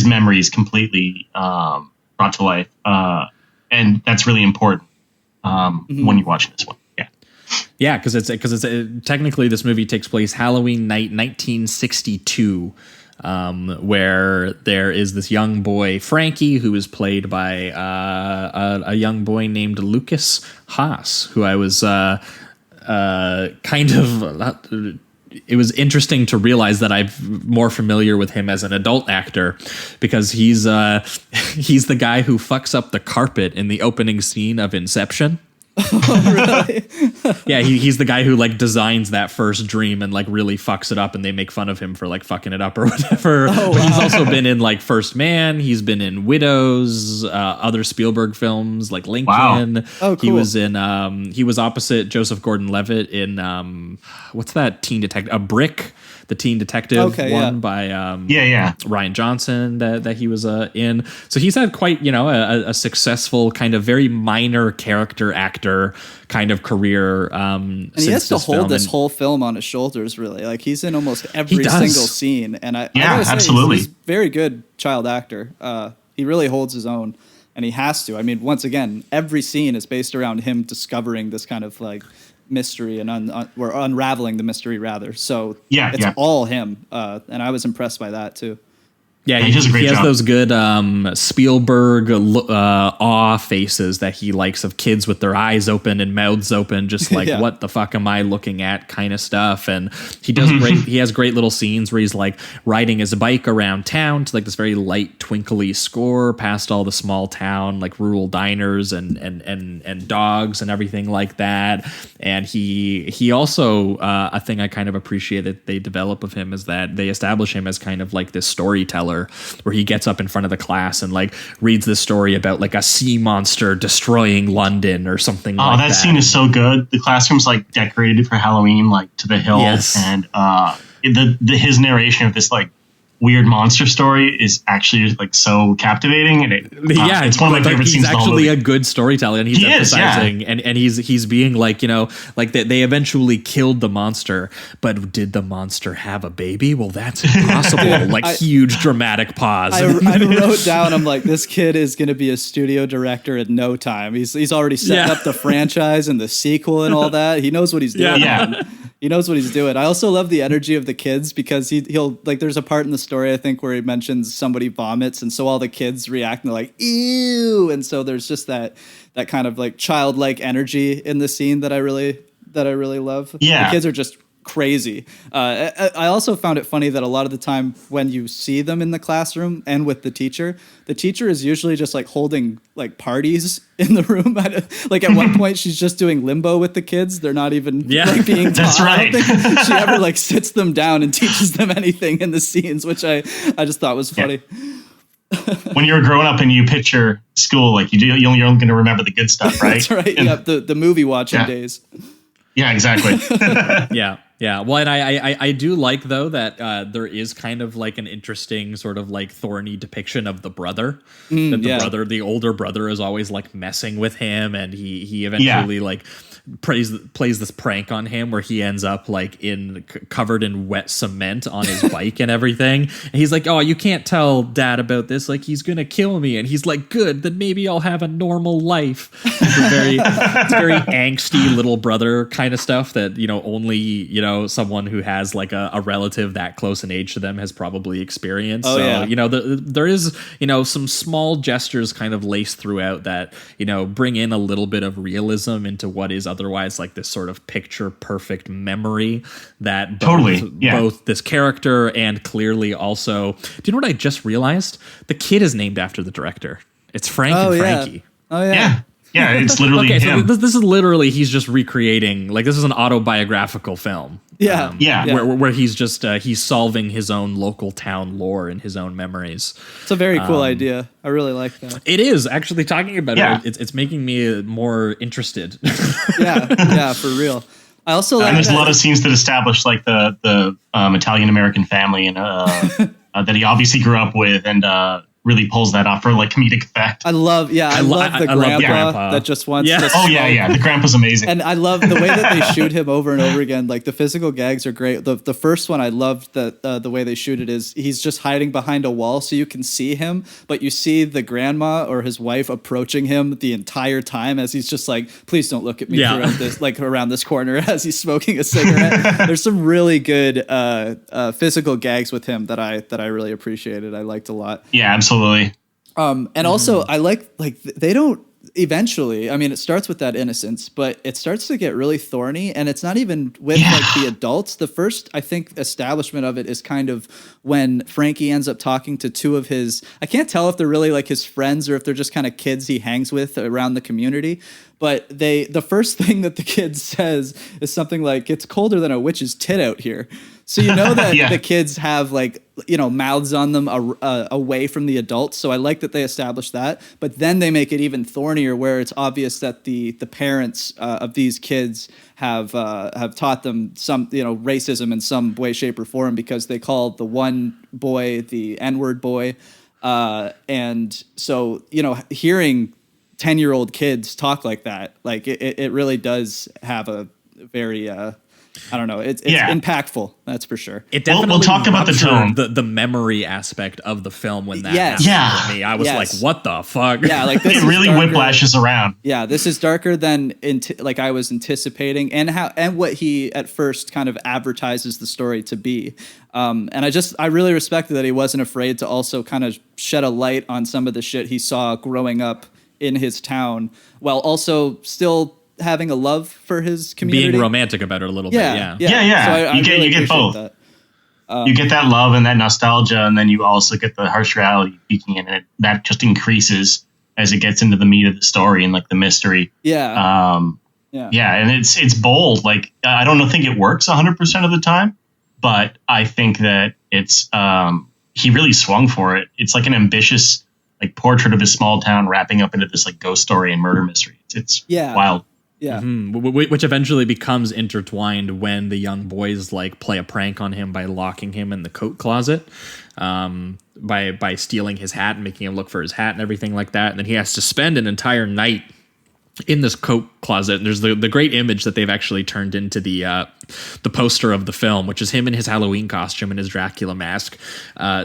memories completely brought to life, and that's really important when you're watching this one. Yeah, because technically this movie takes place Halloween night 1962. Where there is this young boy, Frankie, who is played by a young boy named Lucas Haas, who I was it was interesting to realize that I'm more familiar with him as an adult actor, because he's the guy who fucks up the carpet in the opening scene of Inception. Really? Yeah, he's the guy who like designs that first dream and like really fucks it up, and they make fun of him for like fucking it up or whatever. Oh, but he's wow. also been in like First Man. He's been in Widows, other Spielberg films like Lincoln. Wow. Oh, He cool. was in. He was opposite Joseph Gordon-Levitt in what's that teen detective? A Brick. The teen detective one by Ryan Johnson that he was in. So he's had quite, a successful kind of very minor character actor kind of career. And he has to hold this whole film on his shoulders, really. Like he's in almost every single scene. And I gotta say, absolutely. He's a very good child actor. He really holds his own, and he has to. I mean, once again, every scene is based around him discovering this kind of like mystery and or unraveling the mystery rather. So it's all him. And I was impressed by that too. Yeah, he has those good Spielberg awe faces that he likes of kids with their eyes open and mouths open, just like what the fuck am I looking at kind of stuff. And he does great. He has great little scenes where he's like riding his bike around town to like this very light, twinkly score past all the small town like rural diners and dogs and everything like that. And he also a thing I kind of appreciate that they develop of him is that they establish him as kind of like this storyteller, where he gets up in front of the class and like reads this story about like a sea monster destroying London or something like that. Oh, that scene is so good. The classroom's like decorated for Halloween, like to the hilt. Yes. And his narration of this like weird monster story is actually like so captivating, and it's one of my favorite scenes. He's actually a good storyteller, and he's emphasizing, and he's being like, like they eventually killed the monster, but did the monster have a baby? Well, that's impossible. Like huge dramatic pause. I wrote down, I'm like, this kid is going to be a studio director in no time. He's already set up the franchise and the sequel and all that. He knows what he's doing. He knows what he's doing. I also love the energy of the kids, because he'll like, there's a part in the story, I think, where he mentions somebody vomits, and so all the kids react and they're like, ew. And so there's just that kind of like childlike energy in the scene that I really love. Yeah. The kids are just crazy. I also found it funny that a lot of the time when you see them in the classroom and with the teacher is usually just like holding like parties in the room. Like at one point she's just doing limbo with the kids. They're not even like being taught. That's right. I don't think she ever like sits them down and teaches them anything in the scenes, which I just thought was funny. When you're growing up and you picture school, like you're only going to remember the good stuff, right? That's right. Yeah, the movie watching days. Yeah, exactly. Yeah. Well, and I do like, though, that there is kind of like an interesting sort of like thorny depiction of the brother. That the older brother is always like messing with him, and he eventually like plays this prank on him where he ends up like covered in wet cement on his bike and everything. And he's like, oh, you can't tell Dad about this. Like, he's going to kill me. And he's like, good, then maybe I'll have a normal life. It's very angsty little brother kind of stuff that, only, someone who has like a relative that close in age to them has probably experienced. There is, some small gestures kind of laced throughout that, bring in a little bit of realism into what is otherwise like this sort of picture perfect memory that both this character and clearly also, do you know what I just realized? The kid is named after the director. It's Frank and Frankie. Oh yeah. Yeah, it's literally him. So this is literally, he's just recreating, like, this is an autobiographical film. Where he's just, he's solving his own local town lore and his own memories. It's a very cool idea. I really like that. It is, actually, talking about it, it's making me more interested. Yeah, for real. I also like there's a lot of scenes that establish like the Italian-American family and that he obviously grew up with, and really pulls that off for like comedic effect. I love the grandpa that just wants to smoke. The grandpa's amazing. And I love the way that they shoot him over and over again. Like the physical gags are great. The first one I loved that the way they shoot it is he's just hiding behind a wall so you can see him, but you see the grandma or his wife approaching him the entire time as he's just like, please don't look at me throughout this, like around this corner as he's smoking a cigarette. There's some really good physical gags with him that I really appreciated. I liked a lot. Yeah, absolutely. And also I like they don't eventually, I mean, it starts with that innocence, but it starts to get really thorny, and it's not even with like the adults. The first, I think, establishment of it is kind of when Frankie ends up talking to two of his, I can't tell if they're really like his friends or if they're just kind of kids he hangs with around the community. But the first thing that the kid says is something like, "It's colder than a witch's tit out here." So you know that the kids have like, you know, mouths on them away from the adults. So I like that they established that. But then they make it even thornier, where it's obvious that the parents of these kids have taught them some, you know, racism in some way, shape, or form, because they call the one boy the N-word boy, and so, you know, hearing 10-year-old kids talk like that, like it really does have a very I don't know. It's impactful. That's for sure. It definitely we'll talk about the tone, the memory aspect of the film when that happened for me. I was like, "What the fuck?" Yeah, like this it really whiplashes around. Yeah, this is darker than like I was anticipating, and what he at first kind of advertises the story to be. And I really respected that he wasn't afraid to also kind of shed a light on some of the shit he saw growing up in his town, while also still having a love for his community, being romantic about it a little bit. Yeah. So you get both. That. You get that love and that nostalgia, and then you also get the harsh reality peeking in, and that just increases as it gets into the meat of the story and like the mystery. And it's bold. Like, I don't think it works 100% of the time, but I think that it's he really swung for it. It's like an ambitious like portrait of a small town wrapping up into this like ghost story and murder mystery. It's wild. Yeah. Which eventually becomes intertwined when the young boys like play a prank on him by locking him in the coat closet, by stealing his hat and making him look for his hat and everything like that. And then he has to spend an entire night in this coat closet. And there's the great image that they've actually turned into the poster of the film, which is him in his Halloween costume and his Dracula mask,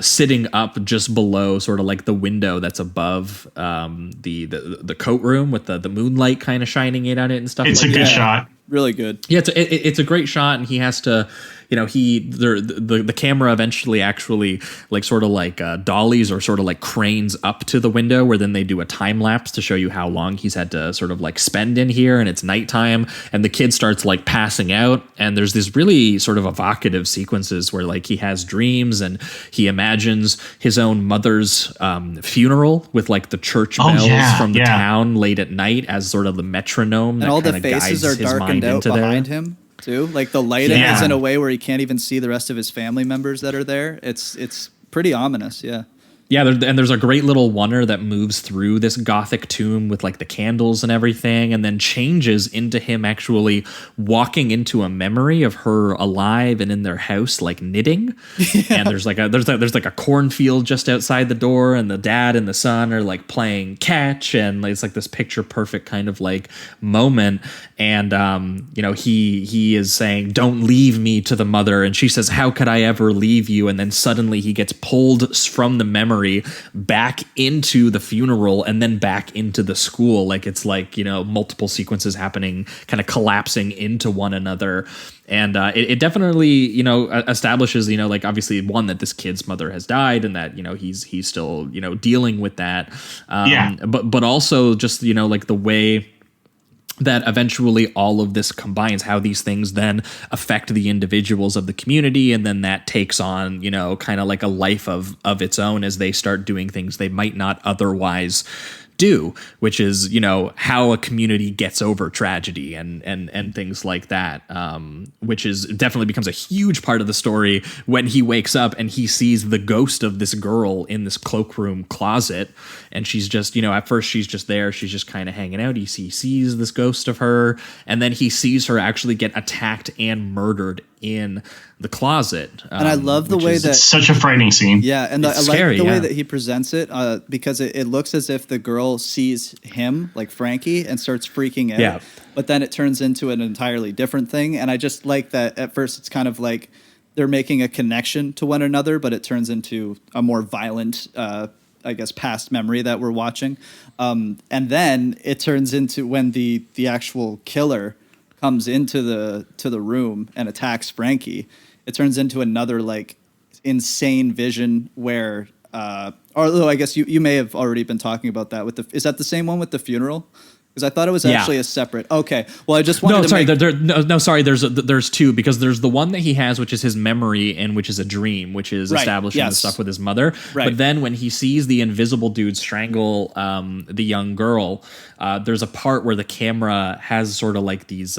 sitting up just below sort of like the window that's above the coat room with the moonlight kind of shining in on it and stuff. It's like a good shot. Really good. Yeah, it's a great shot, and he has to, you know, the camera eventually actually like sort of like dollies or sort of like cranes up to the window, where then they do a time lapse to show you how long he's had to sort of like spend in here, and it's nighttime, and the kid starts like passing out, and there's these really sort of evocative sequences where like he has dreams and he imagines his own mother's funeral with like the church bells from the town late at night as sort of the metronome, and that all the faces are darkened out behind him too. Like the lighting is in a way where he can't even see the rest of his family members that are there. It's pretty ominous. Yeah, and there's a great little oneer that moves through this gothic tomb with like the candles and everything, and then changes into him actually walking into a memory of her alive and in their house, like knitting. And there's like a cornfield just outside the door, and the dad and the son are like playing catch, and it's like this picture perfect kind of like moment. And you know, he is saying, "Don't leave me," to the mother, and she says, "How could I ever leave you?" And then suddenly he gets pulled from the memory back into the funeral and then back into the school. Like it's like, you know, multiple sequences happening, kind of collapsing into one another. And it definitely, you know, establishes, you know, like obviously one, that this kid's mother has died, and that, you know, he's still, you know, dealing with that. But also just, you know, like the way that eventually all of this combines, how these things then affect the individuals of the community, and then that takes on, you know, kind of like a life of its own as they start doing things they might not otherwise do, which is, you know, how a community gets over tragedy and things like that, which is definitely becomes a huge part of the story when he wakes up and he sees the ghost of this girl in this cloakroom closet, and she's just, you know, at first she's just there, she's just kind of hanging out. He sees this ghost of her, and then he sees her actually get attacked and murdered in the closet. And I love the way that it's such a frightening scene. Yeah, and I like the way that he presents it, because it looks as if the girl sees him, like Frankie, and starts freaking out. Yeah. But then it turns into an entirely different thing. And I just like that at first it's kind of like they're making a connection to one another, but it turns into a more violent, I guess, past memory that we're watching. And then it turns into when the actual killer comes into the room and attacks Frankie, it turns into another like insane vision where Although I guess you may have already been talking about that is that the same one with the funeral? Because I thought it was actually a separate. Okay, well, I just wanted to sorry. There's two, because there's the one that he has, which is his memory, and which is a dream, which is establishing the stuff with his mother. Right. But then when he sees the invisible dude strangle the young girl, there's a part where the camera has sort of like these.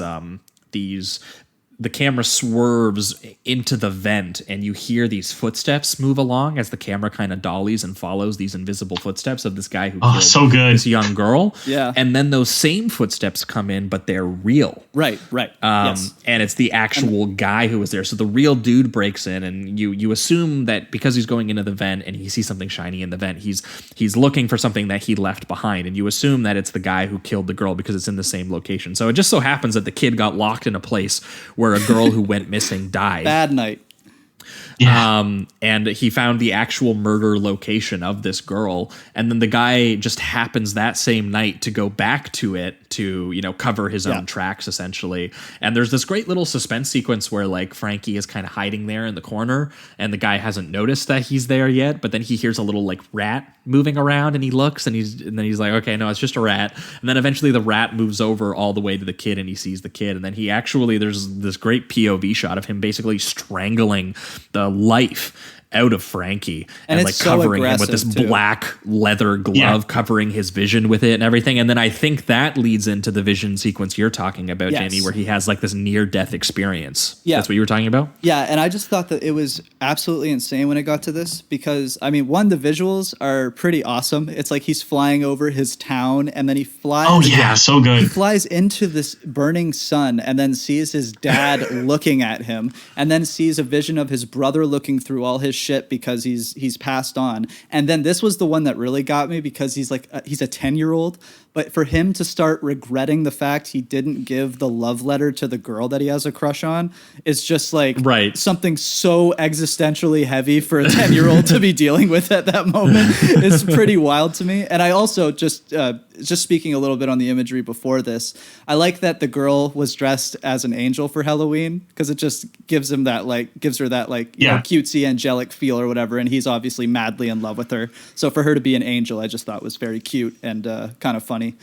The camera swerves into the vent, and you hear these footsteps move along as the camera kind of dollies and follows these invisible footsteps of this guy who killed this young girl. Yeah. And then those same footsteps come in, but they're real. Right. Yes. And it's the actual guy who was there. So the real dude breaks in, and you assume that because he's going into the vent and he sees something shiny in the vent, he's looking for something that he left behind. And you assume that it's the guy who killed the girl because it's in the same location. So it just so happens that the kid got locked in a place where a girl who went missing died. Bad night. Yeah. And he found the actual murder location of this girl, and then the guy just happens that same night to go back to it to, cover his own tracks, essentially. And there's this great little suspense sequence where like Frankie is kind of hiding there in the corner, and the guy hasn't noticed that he's there yet, but then he hears a little like rat moving around, and he looks, and then he's like, okay, no, it's just a rat. And then eventually the rat moves over all the way to the kid, and he sees the kid, and then there's this great POV shot of him basically strangling the life out of Frankie and like so covering him with this black leather glove, covering his vision with it and everything. And then I think that leads into the vision sequence you're talking about, Jamie, where he has like this near-death experience. Yeah. That's what you were talking about? Yeah, and I just thought that it was absolutely insane when it got to this because, the visuals are pretty awesome. It's like he's flying over his town, and then he flies... Oh, yeah, so good. He flies into this burning sun and then sees his dad looking at him, and then sees a vision of his brother looking through all his shit because he's passed on. And then this was the one that really got me because he's like he's a 10-year-old, but for him to start regretting the fact he didn't give the love letter to the girl that he has a crush on is just like something so existentially heavy for a 10-year-old to be dealing with at that moment. It's pretty wild to me. And I also just speaking a little bit on the imagery before this, I like that the girl was dressed as an angel for Halloween because it just gives her that cutesy angelic feel or whatever, and he's obviously madly in love with her. So for her to be an angel, I just thought was very cute and kind of funny.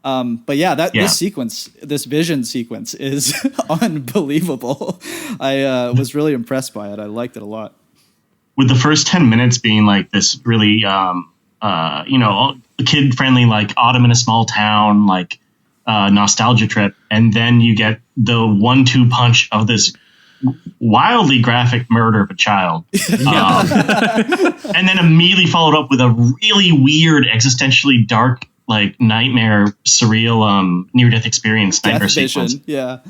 This vision sequence is unbelievable. I was really impressed by it. I liked it a lot. With the first 10 minutes being like this really, kid-friendly, like autumn in a small town, like nostalgia trip, and then you get the 1-2 punch of this wildly graphic murder of a child, and then immediately followed up with a really weird, existentially dark, like nightmare, surreal, near-death experience, nightmare sequence. Yeah,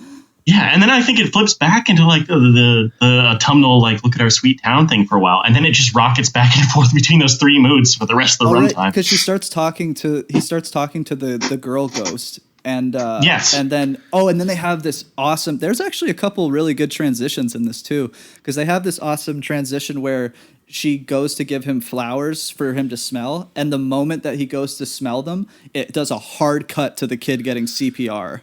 and then I think it flips back into like the autumnal, like look at our sweet town thing for a while, and then it just rockets back and forth between those three moods for the rest of the runtime. Because he starts talking to the girl ghost. And and then they have this awesome. There's actually a couple really good transitions in this too, because they have this awesome transition where she goes to give him flowers for him to smell, and the moment that he goes to smell them, it does a hard cut to the kid getting CPR,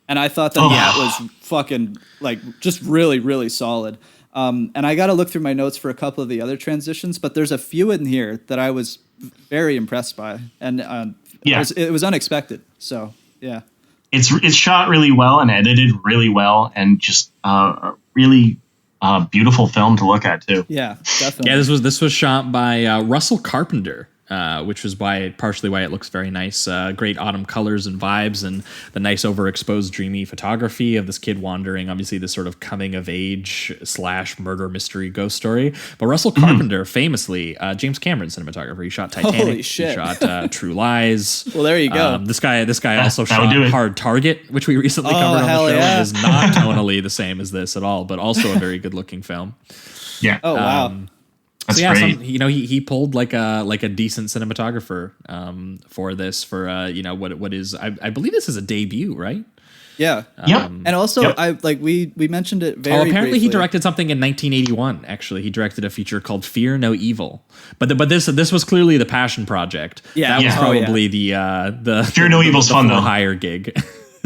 and I thought that was fucking like just really really solid. And I got to look through my notes for a couple of the other transitions, but there's a few in here that I was very impressed by, and it was unexpected. So. Yeah, it's shot really well and edited really well, and just a really beautiful film to look at too. Yeah, definitely. Yeah, this was shot by Russell Carpenter, which was partially why it looks very nice. Great autumn colors and vibes, and the nice overexposed dreamy photography of this kid wandering. Obviously, this sort of coming of age / murder mystery ghost story. But Russell Carpenter, famously, James Cameron cinematographer. He shot Titanic. Holy shit. He shot True Lies. Well, there you go. This guy also shot Hard Target, which we recently covered on the show. Yeah. And is not tonally the same as this at all, but also a very good looking film. Yeah. Oh wow. That's great. He pulled like a decent cinematographer for this what is I believe this is a debut, right? Yeah. And also we mentioned it very apparently briefly. He directed something in 1981. Actually, he directed a feature called Fear No Evil. But this was clearly the passion project. Yeah. That was probably the Fear No Evil's fun though. Higher gig.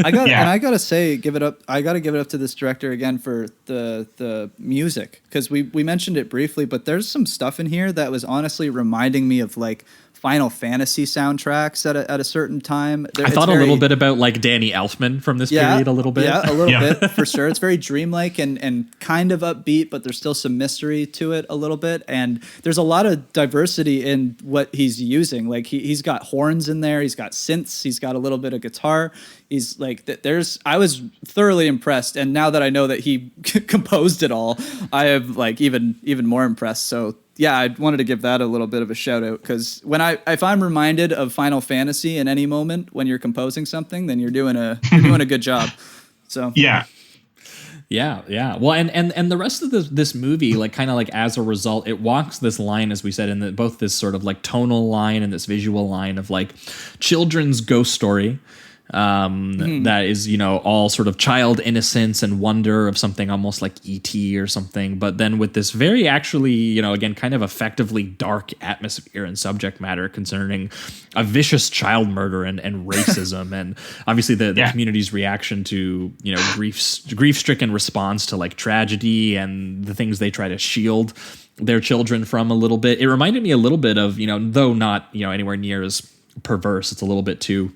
I gotta say, give it up. I gotta give it up to this director again for the music, because we mentioned it briefly, but there's some stuff in here that was honestly reminding me of like Final Fantasy soundtracks at a certain time. I thought a little bit about like Danny Elfman from this period a little bit. Yeah, a little bit for sure. It's very dreamlike and kind of upbeat, but there's still some mystery to it a little bit. And there's a lot of diversity in what he's using. Like he's got horns in there. He's got synths. He's got a little bit of guitar. He's like, I was thoroughly impressed. And now that I know that he composed it all, I am like even more impressed. So yeah, I wanted to give that a little bit of a shout out, because if I'm reminded of Final Fantasy in any moment when you're composing something, then you're doing a good job. So yeah. Well, and the rest of this movie, like kind of like as a result, it walks this line, as we said, in both this sort of like tonal line and this visual line of like children's ghost story. That is, all sort of child innocence and wonder of something almost like E.T. or something, but then with this very actually, again, kind of effectively dark atmosphere and subject matter concerning a vicious child murder and racism, and obviously the community's reaction to, grief-stricken response to like tragedy and the things they try to shield their children from a little bit. It reminded me a little bit of, though not, anywhere near as perverse, it's a little bit too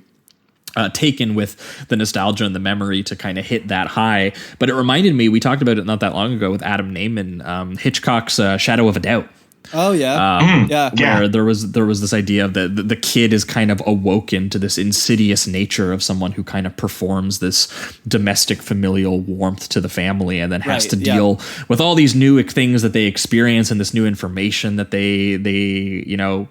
taken with the nostalgia and the memory to kind of hit that high. But it reminded me, we talked about it not that long ago with Adam Naiman, Hitchcock's Shadow of a Doubt. Oh yeah. Where there was this idea of the kid is kind of awoken to this insidious nature of someone who kind of performs this domestic familial warmth to the family, and then has to deal with all these new things that they experience and this new information that they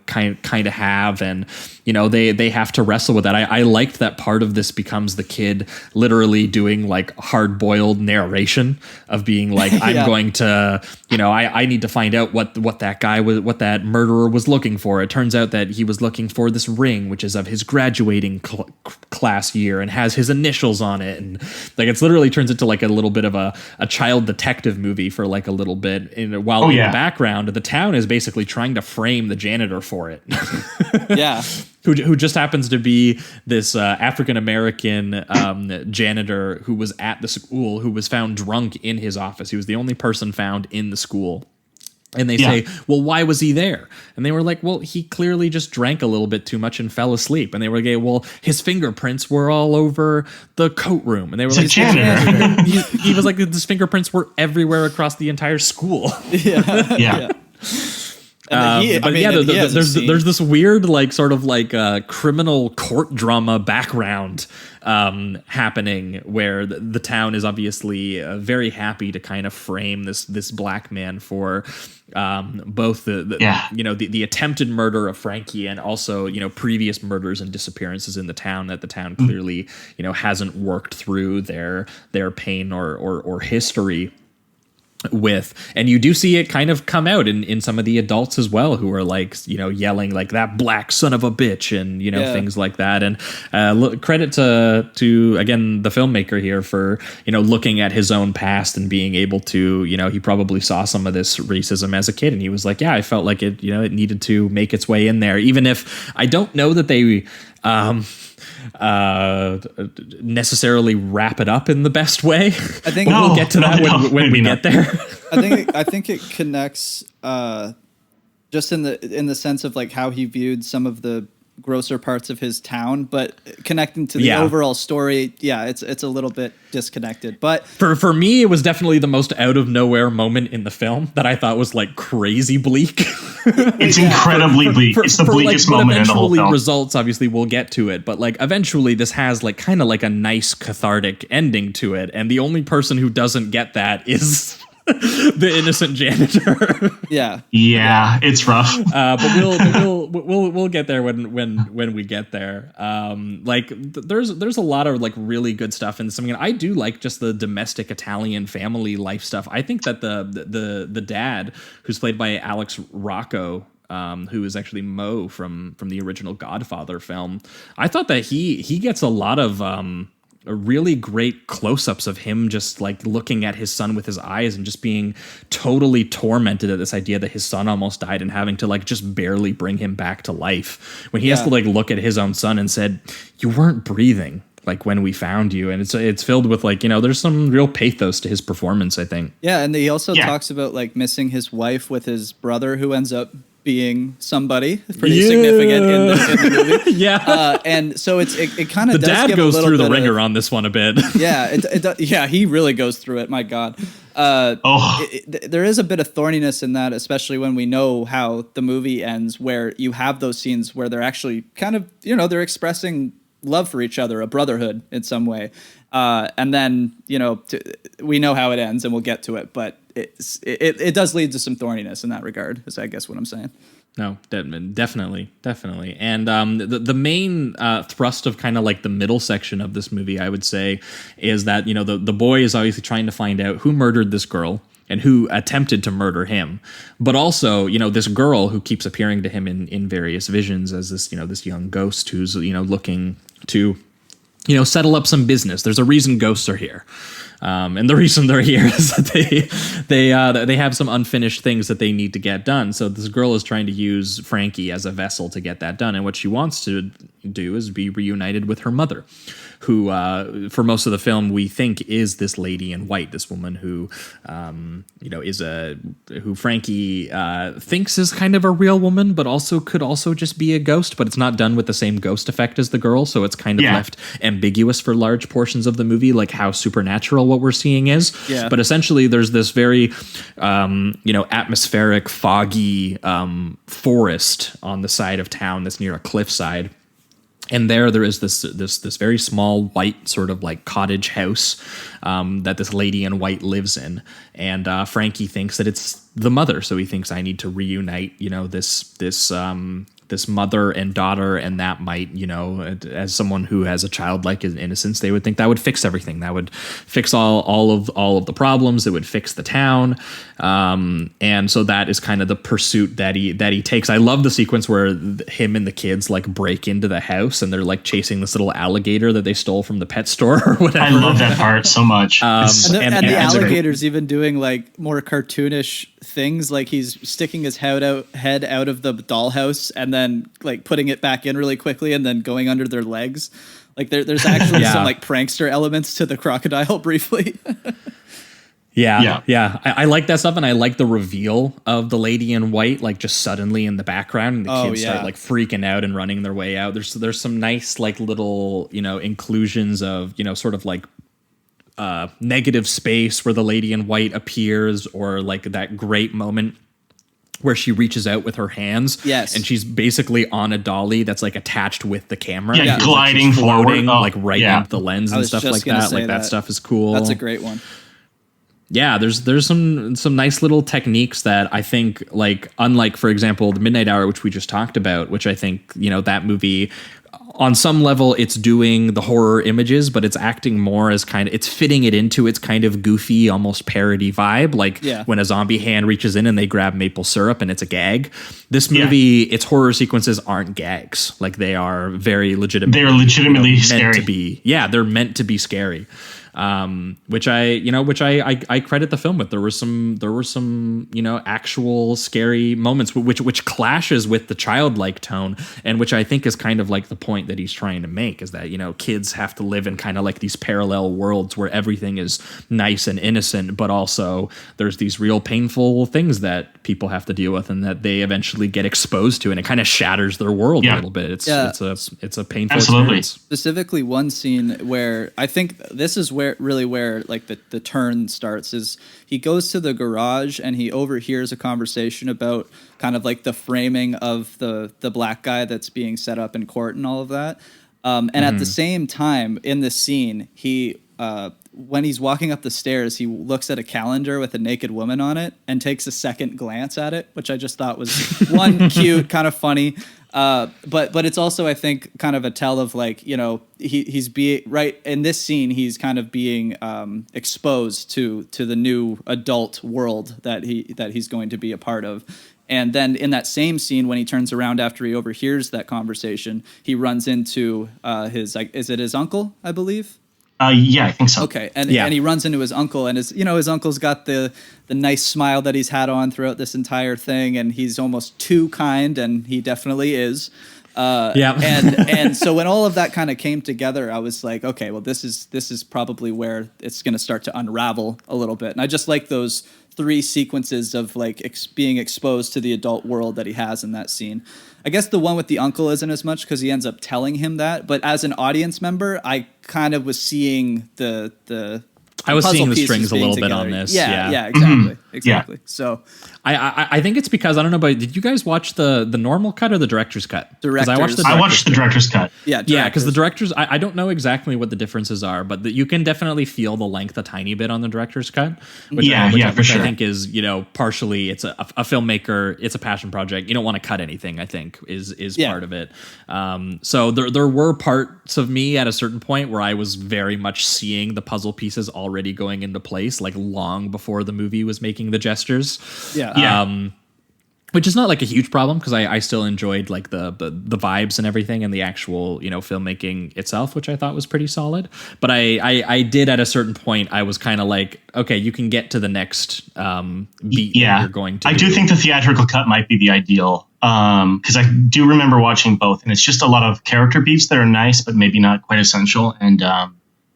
kind of have, and they have to wrestle with that. I liked that part of this becomes the kid literally doing like hard-boiled narration of being like, I'm going to, I need to find out what that murderer was looking for. It turns out that he was looking for this ring, which is of his graduating class year and has his initials on it. And like, it's literally turns into like a little bit of a child detective movie for like a little bit. While in the background, the town is basically trying to frame the janitor for it. Yeah. Who just happens to be this African-American janitor who was at the school, who was found drunk in his office. He was the only person found in the school. And they say, well, why was he there? And they were like, well, he clearly just drank a little bit too much and fell asleep. And they were like, well, his fingerprints were all over the coat room. And they were like, janitor. he was like, his fingerprints were everywhere across the entire school. Yeah. There's this weird like sort of like criminal court drama background happening where the town is obviously very happy to kind of frame this black man for both the attempted murder of Frankie and also previous murders and disappearances in the town that the town clearly hasn't worked through their pain or history with. And you do see it kind of come out in some of the adults as well, who are like yelling like, that black son of a bitch, and things like that. And credit to again the filmmaker here for looking at his own past and being able to he probably saw some of this racism as a kid, and he was like, I felt like it it needed to make its way in there, even if I don't know that they necessarily wrap it up in the best way. I think we'll get to that when we get there. I think it connects just in the sense of like how he viewed some of the grosser parts of his town, but connecting to the overall story, it's a little bit disconnected. But for me, it was definitely the most out of nowhere moment in the film that I thought was like crazy bleak. It's incredibly bleak. It's the bleakest moment in the whole film. Results, obviously, we'll get to it, but like eventually, this has like kind of like a nice cathartic ending to it, and the only person who doesn't get that is the innocent janitor. Yeah, it's rough. But we'll get there when we get there. There's a lot of like really good stuff in this. I mean, I do like just the domestic Italian family life stuff. I think that the dad, who's played by Alex Rocco, who is actually Mo from the original Godfather film, I thought that he gets a lot of really great close-ups of him just like looking at his son with his eyes and just being totally tormented at this idea that his son almost died and having to like just barely bring him back to life when he has to like look at his own son and said, you weren't breathing. like when we found you, and it's filled with like, you know, there's some real pathos to his performance, I think. Yeah, and he also talks about like missing his wife with his brother, who ends up being somebody pretty significant in the movie. Yeah, and so it kind of the does dad give goes a little through the bit ringer on this one a bit. Yeah, he really goes through it. My God. There is a bit of thorniness in that, especially when we know how the movie ends, where you have those scenes where they're actually kind of, you know, they're expressing love for each other, a brotherhood in some way. And then, you know, we know how it ends and we'll get to it, but it does lead to some thorniness in that regard, is I guess what I'm saying. No, definitely. And the main thrust of kind of like the middle section of this movie, I would say, is that, you know, the boy is obviously trying to find out who murdered this girl and who attempted to murder him. But also, you know, this girl who keeps appearing to him in various visions as this, you know, this young ghost who's, you know, looking to, you know, settle up some business. There's a reason ghosts are here. And the reason they're here is that they have some unfinished things that they need to get done. So this girl is trying to use Frankie as a vessel to get that done. And what she wants to do is be reunited with her mother, who, for most of the film, we think is this lady in white, this woman who, you know, who Frankie thinks is kind of a real woman, but also could also just be a ghost. But it's not done with the same ghost effect as the girl, so it's kind of left ambiguous for large portions of the movie, like how supernatural what we're seeing is. Yeah. But essentially, there's this very, you know, atmospheric, foggy forest on the side of town that's near a cliffside. And there is this very small white sort of like cottage house that this lady in white lives in, and Frankie thinks that it's the mother, so he thinks I need to reunite, you know, this mother and daughter, and that might, you know, as someone who has a childlike innocence, they would think that would fix everything. That would fix all of the problems. It would fix the town, and so that is kind of the pursuit that he takes. I love the sequence where him and the kids like break into the house and they're like chasing this little alligator that they stole from the pet store or whatever. I love that part so much. And the alligator's even doing like more cartoonish things, like he's sticking his head out of the dollhouse and then like putting it back in really quickly and then going under their legs. Like there's actually some like prankster elements to the crocodile briefly. Yeah. I like that stuff, and I like the reveal of the lady in white, like just suddenly in the background, and the kids start like freaking out and running their way out. There's some nice like little, you know, inclusions of, you know, sort of like negative space where the lady in white appears, or like that great moment where she reaches out with her hands. Yes. And she's basically on a dolly that's like attached with the camera. Yeah, gliding like forward. Like right into the lens and stuff like that. Like that stuff is cool. That's a great one. Yeah, there's some nice little techniques that I think, like, unlike, for example, The Midnight Hour, which we just talked about, which I think, you know, that movie, on some level, it's doing the horror images, but it's acting more as it's fitting it into its kind of goofy, almost parody vibe. Like when a zombie hand reaches in and they grab maple syrup and it's a gag. This movie, its horror sequences aren't gags. Like they are very legitimate. They're legitimately scary. They're meant to be scary. Which I credit the film with. There were some, you know, actual scary moments which clashes with the childlike tone, and which I think is kind of like the point that he's trying to make, is that, you know, kids have to live in kind of like these parallel worlds where everything is nice and innocent, but also there's these real painful things that people have to deal with and that they eventually get exposed to, and it kind of shatters their world a little bit. It's a painful experience. Specifically one scene where I think this is where like the turn starts is he goes to the garage and he overhears a conversation about kind of like the framing of the black guy that's being set up in court and all of that. And at the same time in this scene, he when he's walking up the stairs, he looks at a calendar with a naked woman on it and takes a second glance at it, which I just thought was one cute, kind of funny. But it's also, I think, kind of a tell of like, you know, he's being right in this scene. He's kind of being exposed to the new adult world that he's going to be a part of. And then in that same scene, when he turns around after he overhears that conversation, he runs into is it his uncle, I believe? Yeah, I think so. Okay, and he runs into his uncle, and his uncle's got the nice smile that he's had on throughout this entire thing, and he's almost too kind, and he definitely is. And so when all of that kind of came together, I was like, okay, well, this is probably where it's going to start to unravel a little bit. And I just like those 3 sequences of like being exposed to the adult world that he has in that scene. I guess the one with the uncle isn't as much because he ends up telling him that. But as an audience member, I kind of was seeing I was seeing the strings a little bit on this. Yeah, exactly. Exactly. Yeah. So I think it's because, I don't know, but did you guys watch the normal cut or the director's cut? Director's. I watched the director's cut. Yeah, because the director's, I don't know exactly what the differences are, but you can definitely feel the length a tiny bit on the director's cut. Which for sure. I think is, partially it's a filmmaker, it's a passion project. You don't want to cut anything, I think, is part of it. So there were parts of me at a certain point where I was very much seeing the puzzle pieces already going into place, like long before the movie was making the gestures. Which is not like a huge problem because I still enjoyed like the vibes and everything and the actual filmmaking itself, which I thought was pretty solid. But I did at a certain point, I was kind of like, okay, you can get to the next beat that you're going to. I do think the theatrical cut might be the ideal because I do remember watching both, and it's just a lot of character beats that are nice but maybe not quite essential. And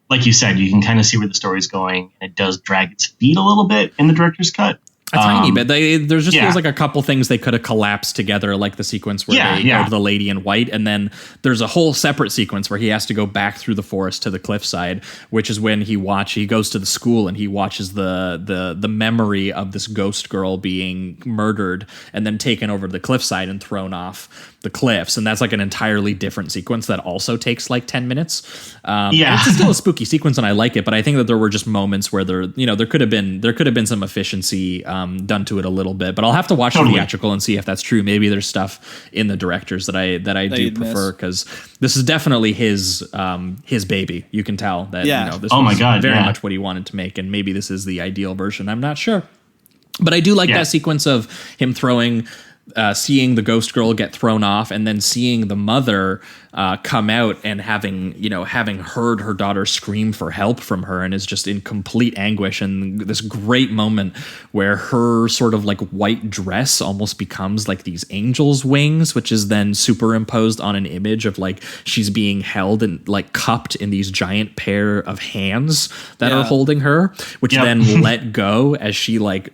like you said, you can kind of see where the story's going, and it does drag its feet a little bit in the director's cut. A tiny bit. There's just feels like a couple things they could have collapsed together, like the sequence where they go to the lady in white, and then there's a whole separate sequence where he has to go back through the forest to the cliffside, which is when he goes to the school and he watches the memory of this ghost girl being murdered and then taken over to the cliffside and thrown off the cliffs, and that's like an entirely different sequence that also takes like 10 minutes. It's still a spooky sequence, and I like it, but I think that there were just moments where there could have been some efficiency done to it a little bit. But I'll have to watch the theatrical and see if that's true. Maybe there's stuff in the directors that I do prefer, because this is definitely his baby. You can tell that this was very much what he wanted to make, and maybe this is the ideal version. I'm not sure, but I do like that sequence of him seeing the ghost girl get thrown off, and then seeing the mother come out and having heard her daughter scream for help from her, and is just in complete anguish. And this great moment where her sort of like white dress almost becomes like these angels' wings, which is then superimposed on an image of like she's being held and like cupped in these giant pair of hands that are holding her, which then let go as she like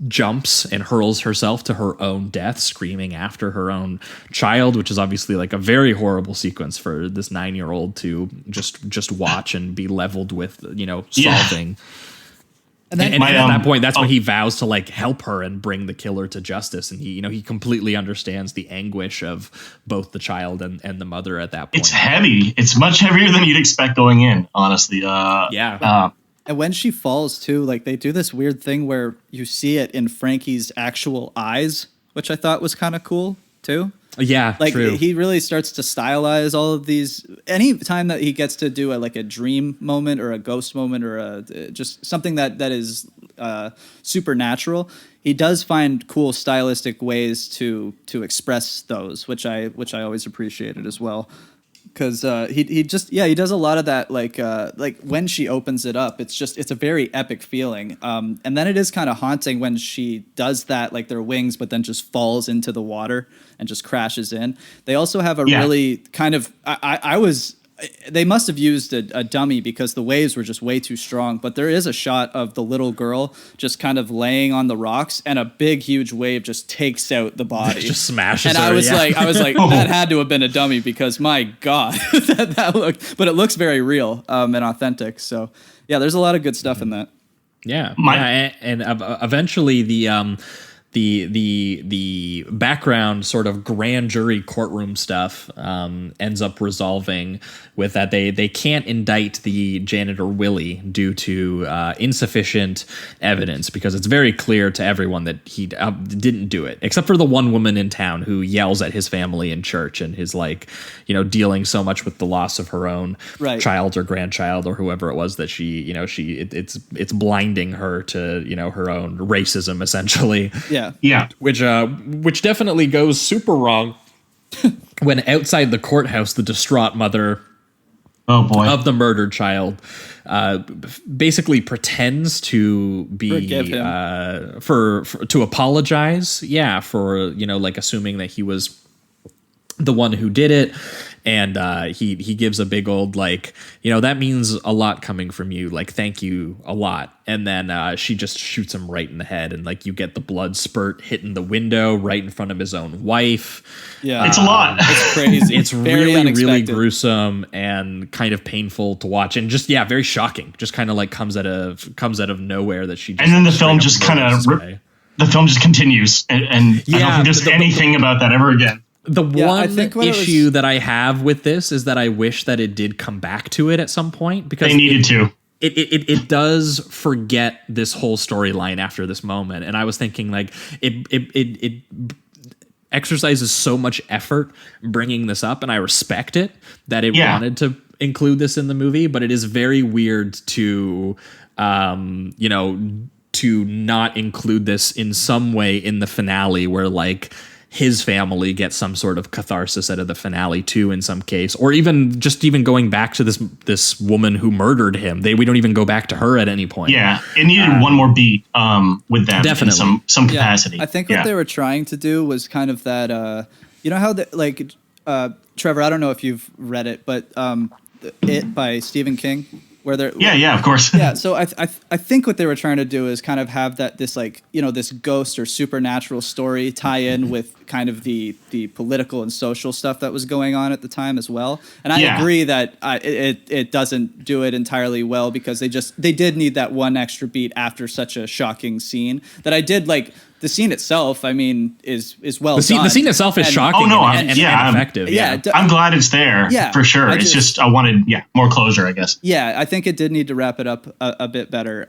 jumps and hurls herself to her own death, screaming after her own child, which is obviously like a very horrible sequence for this 9-year-old to just watch and be leveled with, solving. And then at that point, that's when he vows to like help her and bring the killer to justice. And he completely understands the anguish of both the child and the mother at that point. It's heavy. It's much heavier than you'd expect going in, honestly. And when she falls too, like they do this weird thing where you see it in Frankie's actual eyes, which I thought was kind of cool too. Yeah, like true. He really starts to stylize all of these. Any time that he gets to do a dream moment or a ghost moment or just something that is supernatural, he does find cool stylistic ways to express those, which I always appreciated as well. Because he does a lot of that, like when she opens it up, it's a very epic feeling, and then it is kind of haunting when she does that, like their wings, but then just falls into the water and just crashes in. They also have a really kind of they must have used a dummy because the waves were just way too strong. But there is a shot of the little girl just kind of laying on the rocks, and a big, huge wave just takes out the body, just smashes. And her, I was like, that had to have been a dummy because my God, that looked. But it looks very real and authentic. So yeah, there's a lot of good stuff in that. Yeah, and eventually the background sort of grand jury courtroom stuff ends up resolving with that they can't indict the janitor Willie due to insufficient evidence, because it's very clear to everyone that he didn't do it, except for the one woman in town who yells at his family in church and is like, dealing so much with the loss of her own child or grandchild or whoever it was that it's blinding her to her own racism, essentially. Yeah. Which definitely goes super wrong when outside the courthouse, the distraught mother of the murdered child basically pretends to be to apologize. Yeah. For, like assuming that he was the one who did it. And he gives a big old, like, you know, that means a lot coming from you. Like, thank you a lot. And then she just shoots him right in the head. And, like, you get the blood spurt hitting the window right in front of his own wife. Yeah. It's a lot. It's crazy. It's Very really, unexpected. really gruesome and kind of painful to watch. And just, yeah, very shocking. Just kind of, like, comes out of nowhere that she just... And then the film just kind of... The film just continues. And I don't think there's anything about that ever again. The one issue that I have with this is that I wish that it did come back to it at some point, because they needed to. It does forget this whole storyline after this moment, and I was thinking, like, it exercises so much effort bringing this up, and I respect it that it wanted to include this in the movie, but it is very weird to to not include this in some way in the finale, where, like, his family gets some sort of catharsis out of the finale too, in some case, or even going back to this woman who murdered him. We don't even go back to her at any point. Yeah, it needed one more beat with them, definitely, in some capacity. Yeah, I think what they were trying to do was kind of that. You know how Trevor, I don't know if you've read it, but It by Stephen King. Where they're of course. Yeah, so I think what they were trying to do is kind of have this, like, you know, this ghost or supernatural story tie in with kind of the political and social stuff that was going on at the time as well. And I agree that it doesn't do it entirely well, because they did need that one extra beat after such a shocking scene that I did like. The scene itself, I mean, is well done. The scene itself is shocking and effective. I'm glad it's there, for sure. It's just I wanted more closure, I guess. Yeah, I think it did need to wrap it up a bit better.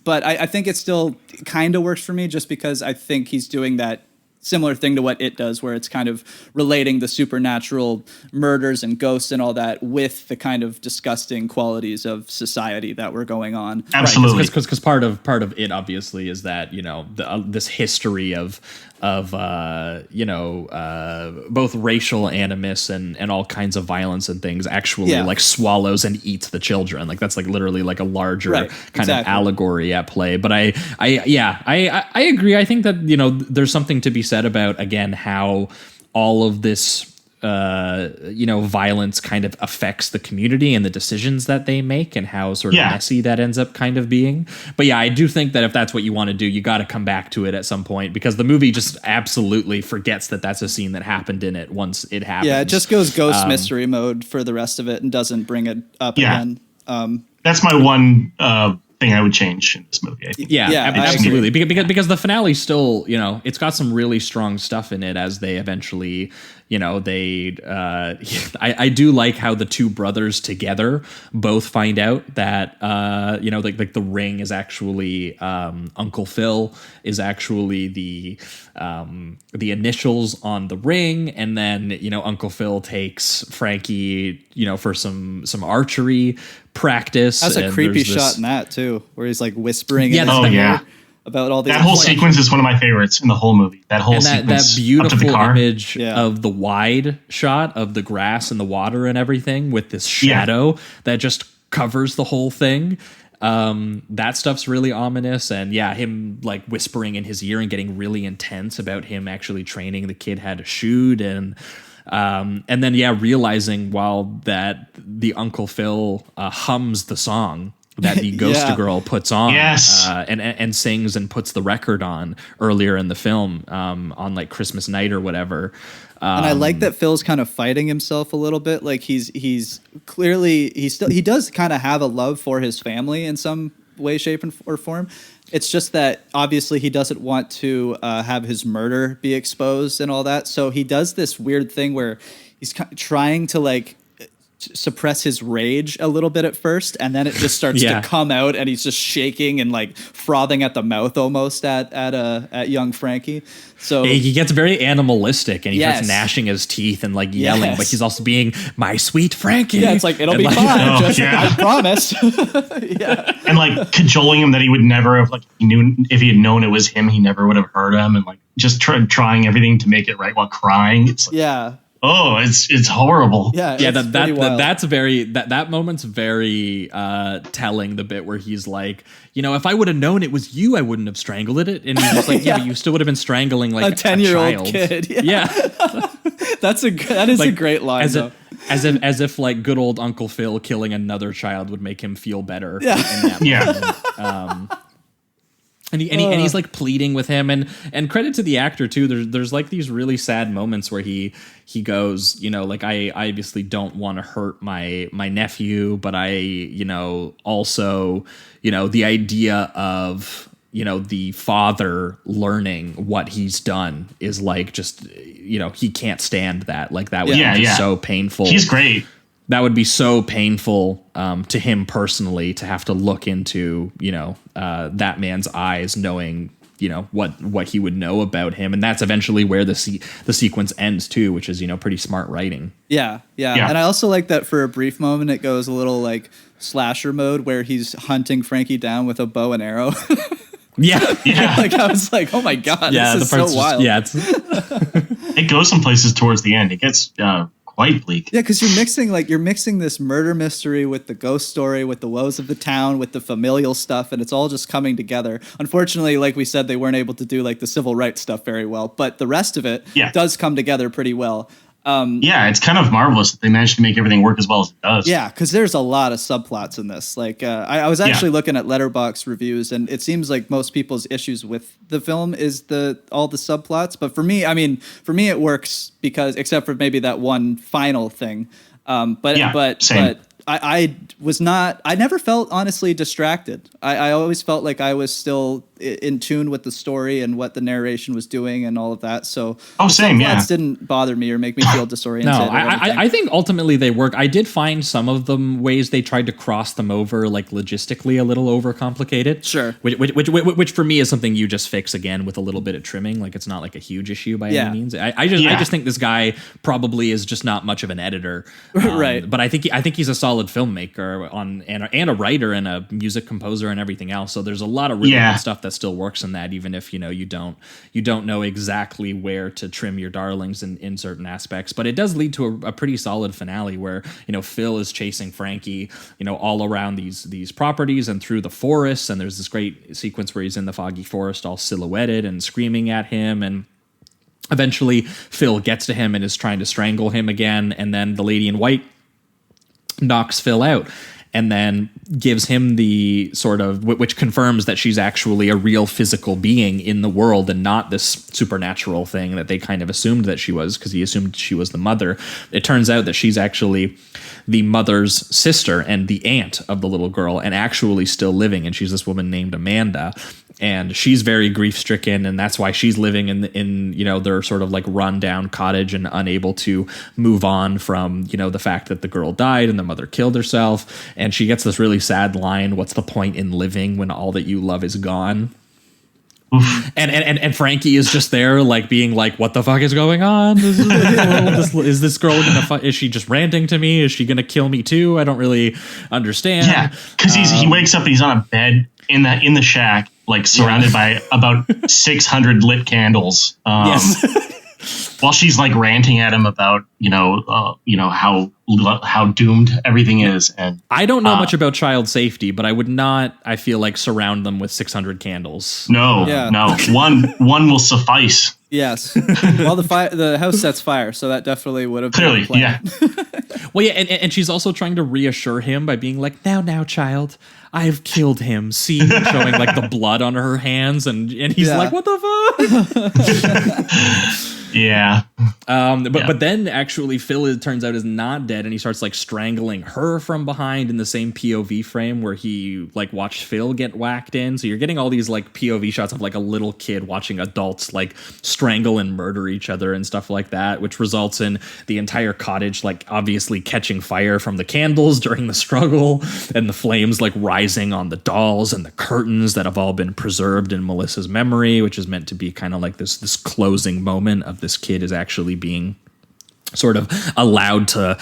But I think it still kind of works for me, just because I think he's doing that similar thing to what It does, where it's kind of relating the supernatural murders and ghosts and all that with the kind of disgusting qualities of society that were going on. Absolutely, because part of It obviously is that, you know, this history of both racial animus and all kinds of violence and things actually like swallows and eats the children. Like, that's like literally like a larger kind of allegory at play. But I agree. I think that, you know, there's something to be said about, again, how all of this violence kind of affects the community and the decisions that they make, and how sort of messy that ends up kind of being. But I do think that if that's what you want to do, you got to come back to it at some point, because the movie just absolutely forgets that that's a scene that happened in it once it happens. Yeah, it just goes ghost mystery mode for the rest of it and doesn't bring it up again. That's my one thing I would change in this movie, I think. Absolutely. Because the finale still, you know, it's got some really strong stuff in it as they eventually, you know, I do like how the two brothers together both find out that, like the ring is actually, Uncle Phil is actually the initials on the ring. And then, you know, Uncle Phil takes Frankie, you know, for some archery practice. That's a creepy shot in that too, where he's like whispering. About all these. That whole sequence is one of my favorites in the whole movie. That whole sequence, that beautiful image of the wide shot of the grass and the water and everything, with this shadow that just covers the whole thing. That stuff's really ominous, and him like whispering in his ear and getting really intense about him actually training the kid how to shoot, and then realizing while that the Uncle Phil hums the song that the ghost girl puts on, and sings and puts the record on earlier in the film, on like Christmas night or whatever. And I like that Phil's kind of fighting himself a little bit. Like he's clearly he does kind of have a love for his family in some way, shape, or form. It's just that obviously he doesn't want to have his murder be exposed and all that. So he does this weird thing where he's trying to like suppress his rage a little bit at first, and then it just starts to come out, and he's just shaking and like frothing at the mouth almost at young Frankie. So he gets very animalistic, and he starts gnashing his teeth and like yelling, but he's also being my sweet Frankie. Yeah, it's like, it'll be fine. I promise. And like cajoling him that he would never have, like, he knew if he had known it was him, he never would have hurt him, and like just trying everything to make it right while crying. It's like, oh, it's horrible. That's very that moment's very telling. The bit where he's like, you know, if I would have known it was you, I wouldn't have strangled it. And he's just like, but you still would have been strangling like a 10-year-old kid. that is a great line. As if like good old Uncle Phil killing another child would make him feel better. Yeah. In that moment. And he's like pleading with him, and credit to the actor too. There's like these really sad moments where he goes, like I obviously don't want to hurt my nephew, but I also the idea of the father learning what he's done is like just he can't stand that. Like that would be so painful. He's great. That would be so painful to him personally to have to look into, that man's eyes, knowing, what he would know about him. And that's eventually where the sequence ends too, which is, pretty smart writing. Yeah. And I also like that for a brief moment, it goes a little like slasher mode where he's hunting Frankie down with a bow and arrow. Yeah. Like I was like, oh my God, this is so wild. It goes some places towards the end. It gets, quite bleak. Yeah, because you're mixing this murder mystery with the ghost story, with the woes of the town, with the familial stuff, and it's all just coming together. Unfortunately, like we said, they weren't able to do like the civil rights stuff very well, but the rest of it does come together pretty well. It's kind of marvelous that they managed to make everything work as well as it does. Yeah, because there's a lot of subplots in this. Like, I was actually looking at Letterboxd reviews, and it seems like most people's issues with the film is all the subplots. But for me, it works because, except for maybe that one final thing. But I never felt honestly distracted. I always felt like I was still in tune with the story and what the narration was doing and all of that. So subplots didn't bother me or make me feel disoriented. No, I think ultimately they work. I did find some of them ways they tried to cross them over, like logistically a little overcomplicated. Sure. Which for me is something you just fix again with a little bit of trimming. Like it's not like a huge issue by any means. I just think this guy probably is just not much of an editor. Right. But I think he's a solid filmmaker and a writer and a music composer and everything else. So there's a lot of really good stuff that still works in that, even if you don't know exactly where to trim your darlings in certain aspects. But it does lead to a pretty solid finale where Phil is chasing Frankie all around these properties and through the forests, and there's this great sequence where he's in the foggy forest all silhouetted and screaming at him, and eventually Phil gets to him and is trying to strangle him again, and then the lady in white knocks Phil out and then gives him the sort of, which confirms that she's actually a real physical being in the world and not this supernatural thing that they kind of assumed that she was, because he assumed she was the mother. It turns out that she's actually the mother's sister and the aunt of the little girl, and actually still living, and she's this woman named Amanda. And she's very grief-stricken, and that's why she's living in their sort of like run-down cottage and unable to move on from the fact that the girl died and the mother killed herself. And she gets this really sad line: "What's the point in living when all that you love is gone?" And Frankie is just there, like being like, "What the fuck is going on? Is this girl gonna? Is she just ranting to me? Is she gonna kill me too? I don't really understand." Yeah, because he wakes up and he's on a bed in the shack, like surrounded by about 600 lit candles. While she's like ranting at him about how doomed everything is. And I don't know much about child safety, but I would not, I feel like, surround them with 600 candles. No. One will suffice. Yes. Well, the house sets fire, so that definitely would have clearly, Well, yeah, and she's also trying to reassure him by being like, now, child, I've killed him. See, showing like the blood on her hands, and he's like, what the fuck? Yeah. But then actually Phil, it turns out, is not dead, and he starts like strangling her from behind in the same POV frame where he like watched Phil get whacked in. So you're getting all these like POV shots of like a little kid watching adults like strangle and murder each other and stuff like that, which results in the entire cottage like obviously catching fire from the candles during the struggle, and the flames like rising on the dolls and the curtains that have all been preserved in Melissa's memory, which is meant to be kind of like this closing moment of this kid is actually being sort of allowed to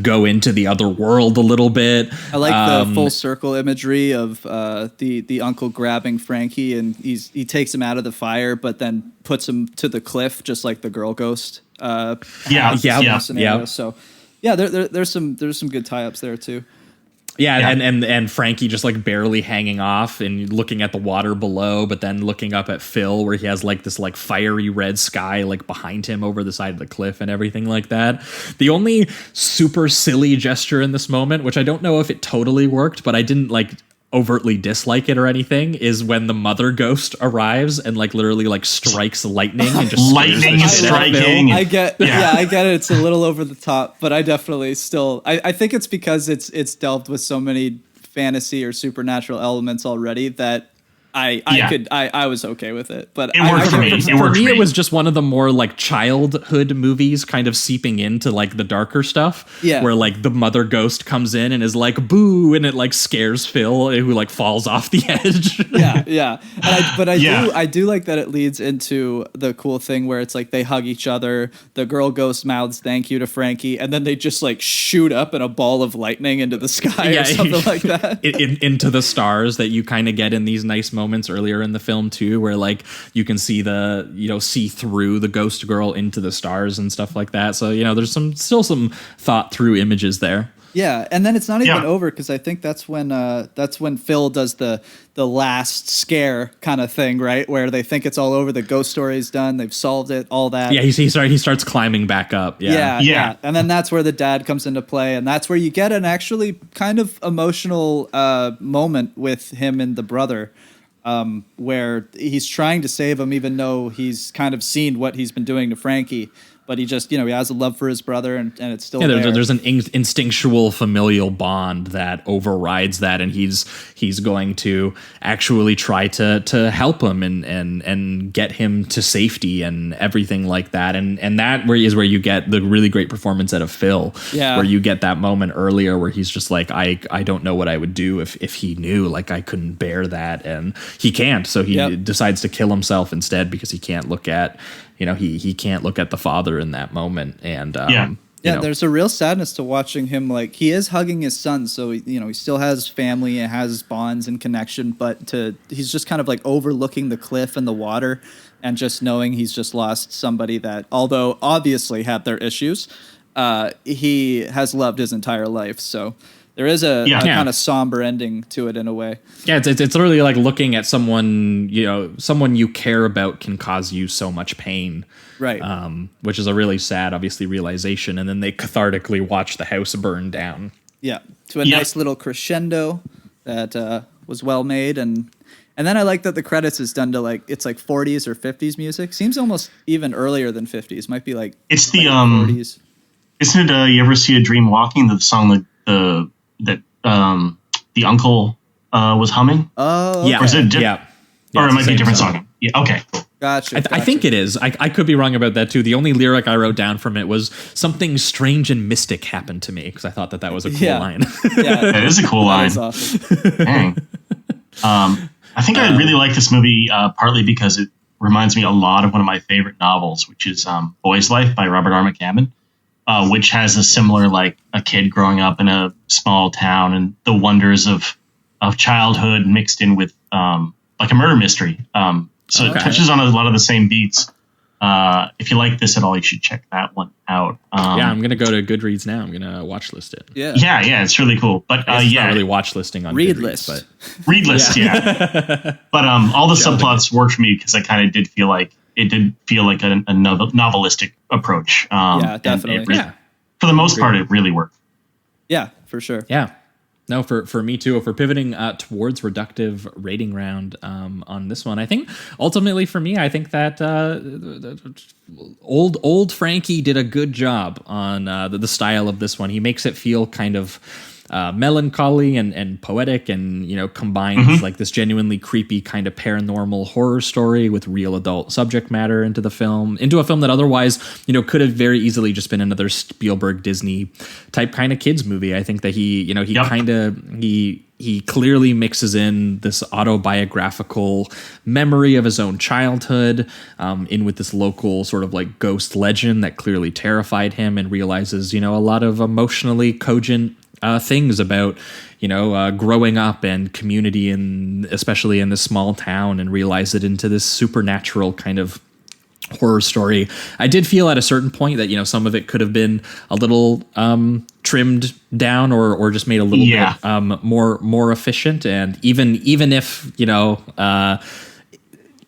go into the other world a little bit. I like the full circle imagery of the uncle grabbing Frankie, and he takes him out of the fire, but then puts him to the cliff, just like the girl ghost. Yeah. So yeah, there's some good tie-ups there too. Yeah, and Frankie just like barely hanging off and looking at the water below, but then looking up at Phil where he has like this like fiery red sky like behind him over the side of the cliff and everything like that. The only super silly gesture in this moment, which I don't know if it totally worked, but I didn't like overtly dislike it or anything, is when the mother ghost arrives and like literally like strikes lightning and just lightning is striking. I get it. It's a little over the top, but I definitely still I think it's because it's delved with so many fantasy or supernatural elements already that I was okay with it, but it worked for me. For me, it was just one of the more like childhood movies, kind of seeping into like the darker stuff. Yeah, where like the mother ghost comes in and is like boo, and it like scares Phil, who like falls off the edge. yeah. I do like that it leads into the cool thing where it's like they hug each other. The girl ghost mouths thank you to Frankie, and then they just like shoot up in a ball of lightning into the sky or something like that. Into the stars that you kind of get in these nice moments earlier in the film too, where like you can see see through the ghost girl into the stars and stuff like that. So there's still some thought through images there. Yeah, and then it's not even over because I think that's when Phil does the last scare kind of thing, right? Where they think it's all over, the ghost story's done, they've solved it, all that. Yeah, he starts climbing back up. Yeah. And then that's where the dad comes into play, and that's where you get an actually kind of emotional moment with him and the brother, where he's trying to save him, even though he's kind of seen what he's been doing to Frankie. But he just, he has a love for his brother, and it's still there. There's an instinctual familial bond that overrides that, and he's going to actually try to help him and get him to safety and everything like that. And that is where you get the really great performance out of Phil. Yeah. Where you get that moment earlier where he's just like, I don't know what I would do if he knew, like I couldn't bear that, and he can't. So he decides to kill himself instead because he can't look at. He can't look at the father in that moment, and there's a real sadness to watching him. Like he is hugging his son, so he still has family and has bonds and connection, but he's just kind of like overlooking the cliff and the water, and just knowing he's just lost somebody that, although obviously had their issues, he has loved his entire life. So. There is a kind of somber ending to it in a way. Yeah, it's literally like looking at someone, someone you care about can cause you so much pain. Right. Which is a really sad, obviously, realization. And then they cathartically watch the house burn down. Yeah, to a nice little crescendo that was well made. And then I like that the credits is done to it's like 40s or 50s music. Seems almost even earlier than 50s. Might be like it's the 40s. Isn't it you ever see A Dream Walking, the song that the uncle was humming? Oh, okay. Yeah. Or is it or it might be a different song. song. Yeah, okay. Gotcha. I think it is. I could be wrong about that too. The only lyric I wrote down from it was something strange and mystic happened to me, because I thought that was a cool line. Yeah, it is a cool line. That's awesome. Dang. I think I really like this movie partly because it reminds me a lot of one of my favorite novels, which is Boy's Life by Robert R. McCammon. Which has a similar, like a kid growing up in a small town and the wonders of childhood mixed in with like a murder mystery. So it touches on a lot of the same beats. If you like this at all, you should check that one out. I'm going to go to Goodreads now. I'm going to watch list it. Yeah, it's really cool. But it's not really watch listing on read Goodreads, list. But read list, yeah. But all the subplots worked for me because I kind of did feel like a novelistic approach. Definitely. For the most part, it really worked. Yeah, for sure. Yeah. No, for me too. If we're pivoting towards reductive rating round on this one, I think ultimately for me, I think that old Frankie did a good job on the style of this one. He makes it feel kind of melancholy and poetic, and combines like this genuinely creepy kind of paranormal horror story with real adult subject matter into a film that otherwise could have very easily just been another Spielberg Disney type kind of kids movie. I think that he clearly mixes in this autobiographical memory of his own childhood in with this local sort of like ghost legend that clearly terrified him, and realizes a lot of emotionally cogent things about growing up and community, and especially in this small town, and realize it into this supernatural kind of horror story. I did feel at a certain point that, you know, some of it could have been a little trimmed down or just made a little bit more efficient. And even if, you know,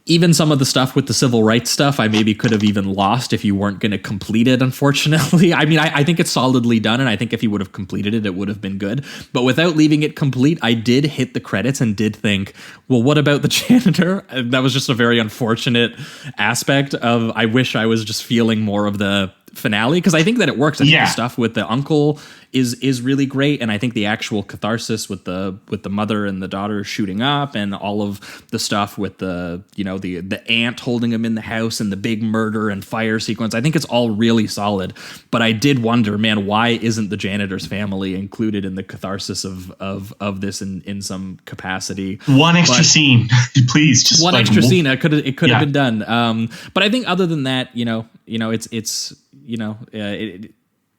even some of the stuff with the civil rights stuff, I maybe could have even lost if you weren't going to complete it, unfortunately. I mean, I think it's solidly done, and I think if he would have completed it, it would have been good. But without leaving it complete, I did hit the credits and did think, well, what about the janitor? That was just a very unfortunate aspect of, I wish I was just feeling more of the finale, because I think that it works. I think the stuff with the uncle is really great, and I think the actual catharsis with the mother and the daughter shooting up, and all of the stuff with the, you know, the aunt holding him in the house and the big murder and fire sequence, I think it's all really solid. But I did wonder, man, why isn't the janitor's family included in the catharsis of this in some capacity? One extra scene, please. Just one extra scene. It could have been done. But I think other than that, you know, it's you know, it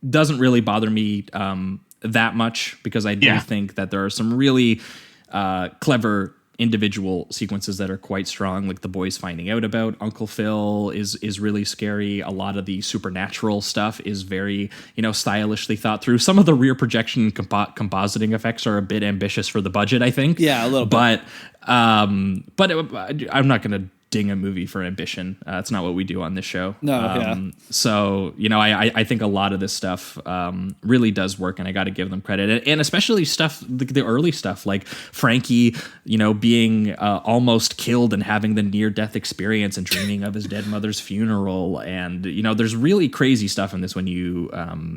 doesn't really bother me that much, because I do think that there are some really clever individual sequences that are quite strong, like the boys finding out about Uncle Phil is really scary. A lot of the supernatural stuff is very, you know, stylishly thought through. Some of the rear projection compositing effects are a bit ambitious for the budget, I think. Yeah, a little bit. But I'm not going to ding a movie for ambition. It's not what we do on this show. So, you know, I think a lot of this stuff really does work, and I got to give them credit. And especially stuff, the early stuff, like Frankie, you know, being almost killed and having the near-death experience and dreaming of his dead mother's funeral. And, you know, there's really crazy stuff in this when you,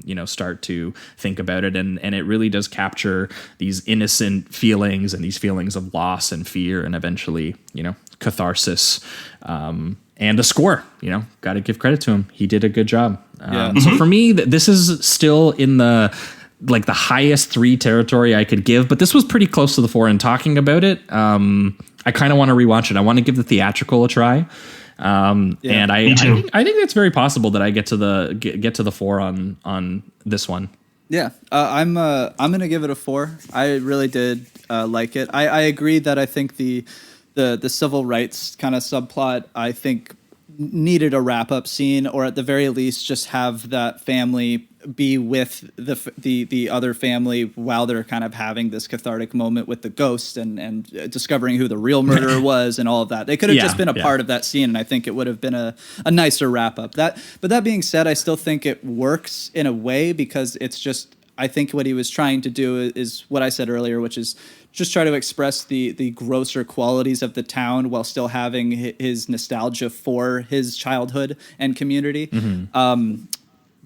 you know, start to think about it. And it really does capture these innocent feelings and these feelings of loss and fear, and eventually, you know, catharsis, and a score. You know, got to give credit to him. He did a good job. So for me, this is still in the highest 3 territory I could give, but this was pretty close to the 4. And talking about it, I kind of want to rewatch it. I want to give the theatrical a try. And I think it's very possible that I get to the 4 on this one. Yeah, I'm gonna give it a 4. I really did like it. I agree that I think the civil rights kind of subplot, I think, needed a wrap-up scene, or at the very least just have that family be with the other family while they're kind of having this cathartic moment with the ghost and discovering who the real murderer was and all of that. They could have just been a part of that scene, and I think it would have been a nicer wrap-up. But that being said, I still think it works in a way, because it's just, I think what he was trying to do is what I said earlier, which is just try to express the grosser qualities of the town while still having his nostalgia for his childhood and community.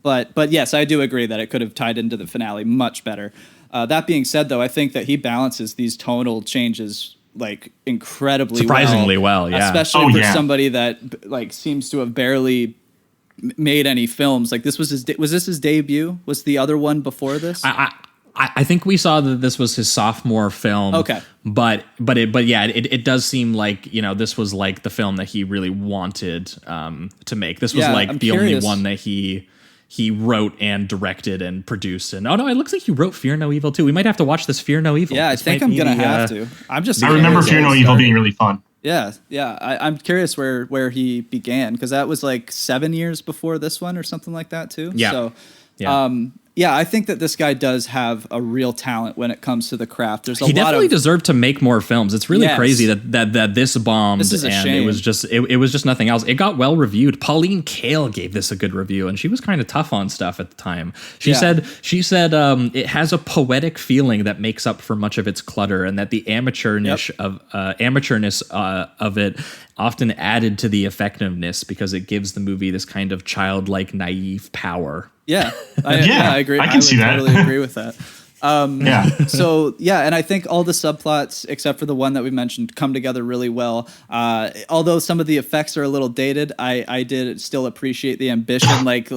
But yes, I do agree that it could have tied into the finale much better. That being said, though, I think that he balances these tonal changes like incredibly surprisingly well, especially for somebody that like seems to have barely made any films. Like this was his debut? Was the other one before this? I think we saw that this was his sophomore film. Okay. But it does seem like, you know, this was like the film that he really wanted to make. This was the only one that he wrote and directed and produced. And it looks like he wrote Fear No Evil too. We might have to watch this Fear No Evil. Yeah, I think I'm gonna have to. I remember Fear No Evil being really fun. Yeah. I'm curious where he began, because that was like 7 years before this one or something like that too. Yeah. So, yeah. I think that this guy does have a real talent when it comes to the craft. He definitely deserved to make more films. It's really crazy that this bombed. This is a shame. It was just nothing else. It got well reviewed. Pauline Kael gave this a good review, and she was kind of tough on stuff at the time. She said it has a poetic feeling that makes up for much of its clutter, and that the amateurness of it often added to the effectiveness, because it gives the movie this kind of childlike, naive power. Yeah, I agree. I can see that. Totally agree with that. So and I think all the subplots, except for the one that we mentioned, come together really well. Although some of the effects are a little dated, I did still appreciate the ambition, like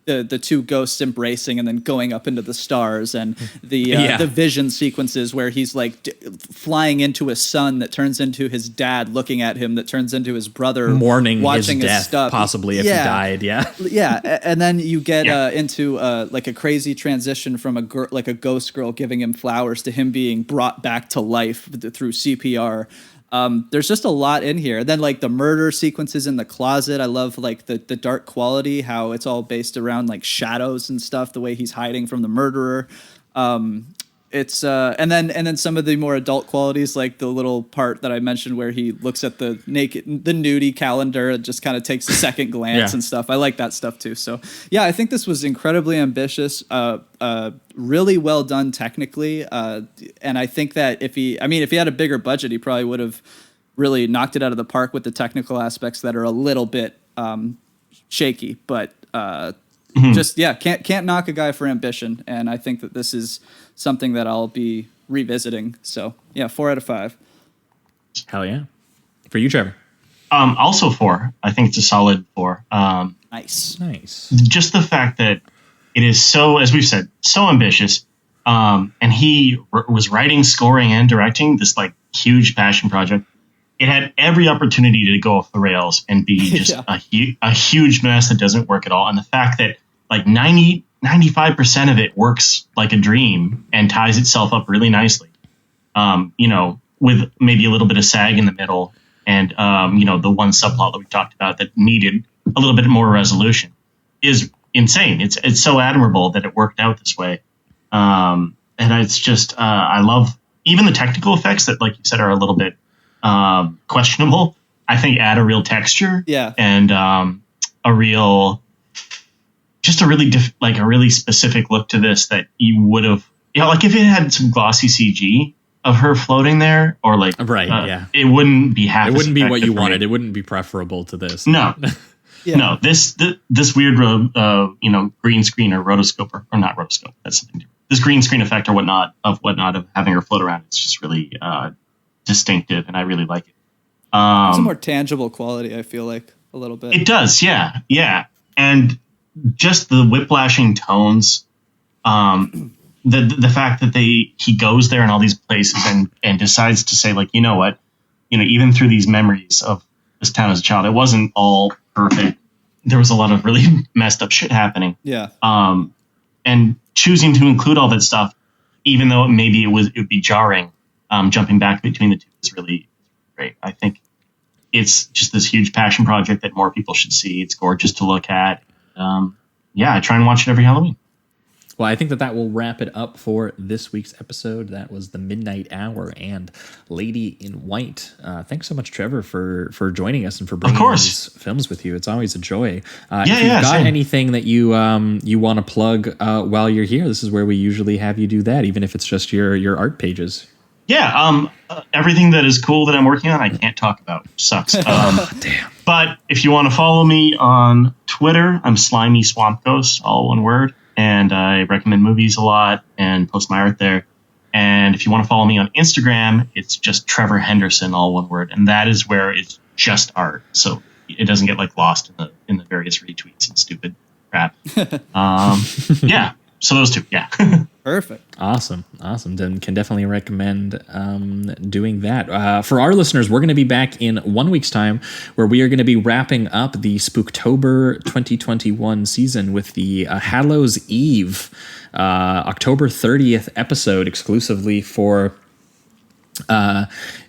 the two ghosts embracing and then going up into the stars, and the vision sequences where he's like flying into his son that turns into his dad looking at him, that turns into his brother mourning watching his death, stuff. possibly if he died. And then you get into like a crazy transition from a ghost girl giving him flowers to him being brought back to life through CPR. There's just a lot in here. Then like the murder sequences in the closet. I love like the dark quality, how it's all based around like shadows and stuff, the way he's hiding from the murderer. It's and then some of the more adult qualities, like the little part that I mentioned where he looks at the nudie calendar and just kind of takes a second glance and stuff. I like that stuff too. So yeah, I think this was incredibly ambitious, really well done technically, and I think that if he had a bigger budget, he probably would have really knocked it out of the park with the technical aspects that are a little bit shaky, but just can't knock a guy for ambition, and I think that this is something that I'll be revisiting. So yeah, 4 out of 5. Hell yeah. For you, Trevor? Also 4. I think it's a solid 4. Nice. Just the fact that it is so, as we've said, so ambitious. And he was writing, scoring, and directing this like huge passion project. It had every opportunity to go off the rails and be just a huge mess that doesn't work at all. And the fact that like 95% of it works like a dream and ties itself up really nicely. With maybe a little bit of sag in the middle and, the one subplot that we talked about that needed a little bit more resolution is insane. It's so admirable that it worked out this way. And it's just, I love even the technical effects that, like you said, are a little bit questionable. I think add a real texture and a really specific look to this that you would have, like if it had some glossy CG of her floating there, or like, it wouldn't be half. It wouldn't be what you wanted. It wouldn't be preferable to this. No, no. This weird, green screen or rotoscope or not rotoscope. That's something different. This green screen effect or whatnot of having her float around. It's just really distinctive, and I really like it. It's a more tangible quality. I feel like a little bit. It does, yeah, and just the whiplashing tones, the fact that he goes there in all these places and decides to say, like, you know what, even through these memories of this town as a child, it wasn't all perfect. There was a lot of really messed up shit happening. Yeah. And choosing to include all that stuff, even though it would be jarring, jumping back between the two is really great. I think it's just this huge passion project that more people should see. It's gorgeous to look at. I try and watch it every Halloween. Well, I think that will wrap it up for this week's episode. That was The Midnight Hour and Lady in White. Thanks so much, Trevor, for joining us and for bringing these films with you. It's always a joy. If you've got anything that you want to plug while you're here, this is where we usually have you do that, even if it's just your art pages. Yeah, everything that is cool that I'm working on, I can't talk about. Sucks. Damn. But if you want to follow me on Twitter, I'm Slimy Swamp Ghost, all one word. And I recommend movies a lot and post my art there. And if you want to follow me on Instagram, it's just Trevor Henderson, all one word. And that is where it's just art. So it doesn't get like lost in the various retweets and stupid crap. So those two, Perfect. Awesome. Then can definitely recommend doing that. For our listeners, we're going to be back in 1 week's time, where we are going to be wrapping up the Spooktober 2021 season with the Hallows Eve October 30th episode exclusively for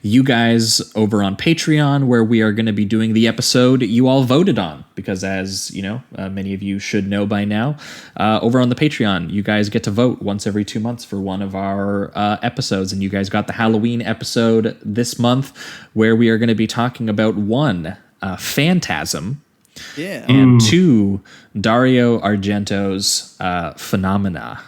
you guys over on Patreon, where we are going to be doing the episode you all voted on, because as you know, many of you should know by now, over on the Patreon, you guys get to vote once every 2 months for one of our episodes, and you guys got the Halloween episode this month, where we are going to be talking about 1, Phantasm, and 2, Dario Argento's Phenomena.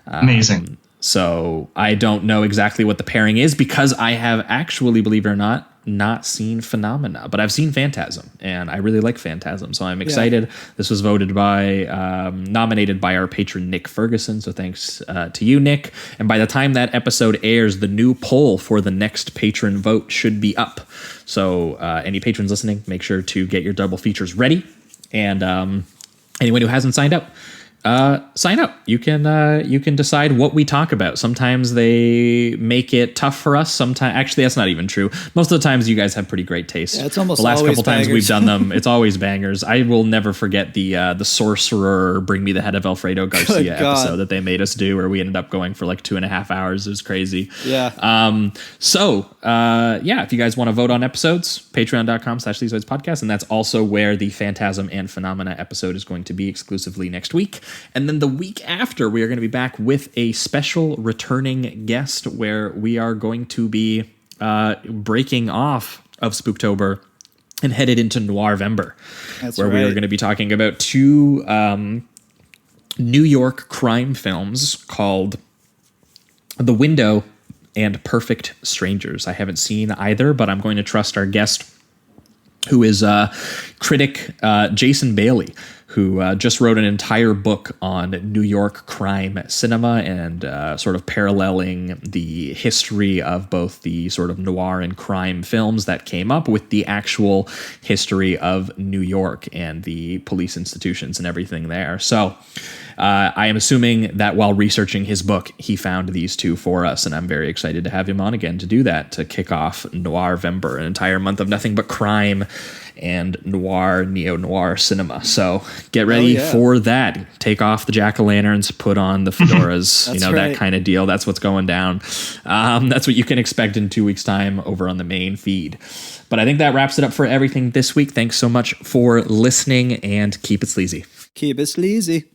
Amazing. So I don't know exactly what the pairing is, because I have actually, believe it or not seen Phenomena, but I've seen Phantasm, and I really like Phantasm. So I'm excited. This was nominated by our patron, Nick Ferguson. So thanks to you, Nick. And by the time that episode airs, the new poll for the next patron vote should be up. So any patrons listening, make sure to get your double features ready. And anyone who hasn't signed up, sign up. You can decide what we talk about. Sometimes they make it tough for us. Sometimes, actually, that's not even true. Most of the times, you guys have pretty great taste. Yeah, it's almost the last always couple times bangers. we've done them. It's always bangers. I will never forget the Sorcerer Bring Me the Head of Alfredo Garcia episode that they made us do, where we ended up going for like 2.5 hours. It was crazy. Yeah. If you guys want to vote on episodes, patreon.com/Sleazoids podcast, and that's also where the Phantasm and Phenomena episode is going to be exclusively next week. And then the week after, we are going to be back with a special returning guest where we are going to be breaking off of Spooktober and headed into Noirvember, where we are going to be talking about two New York crime films called The Window and Perfect Strangers. I haven't seen either, but I'm going to trust our guest, who is critic Jason Bailey, who just wrote an entire book on New York crime cinema and sort of paralleling the history of both the sort of noir and crime films that came up with the actual history of New York and the police institutions and everything there. So I am assuming that while researching his book, he found these two for us, and I'm very excited to have him on again to do that, to kick off Noirvember, an entire month of nothing but crime and noir, neo-noir cinema. So get ready for that. Take off the jack-o'-lanterns, put on the fedoras, that kind of deal. That's what's going down. That's what you can expect in 2 weeks' time over on the main feed. But I think that wraps it up for everything this week. Thanks so much for listening, and keep it sleazy. Keep it sleazy.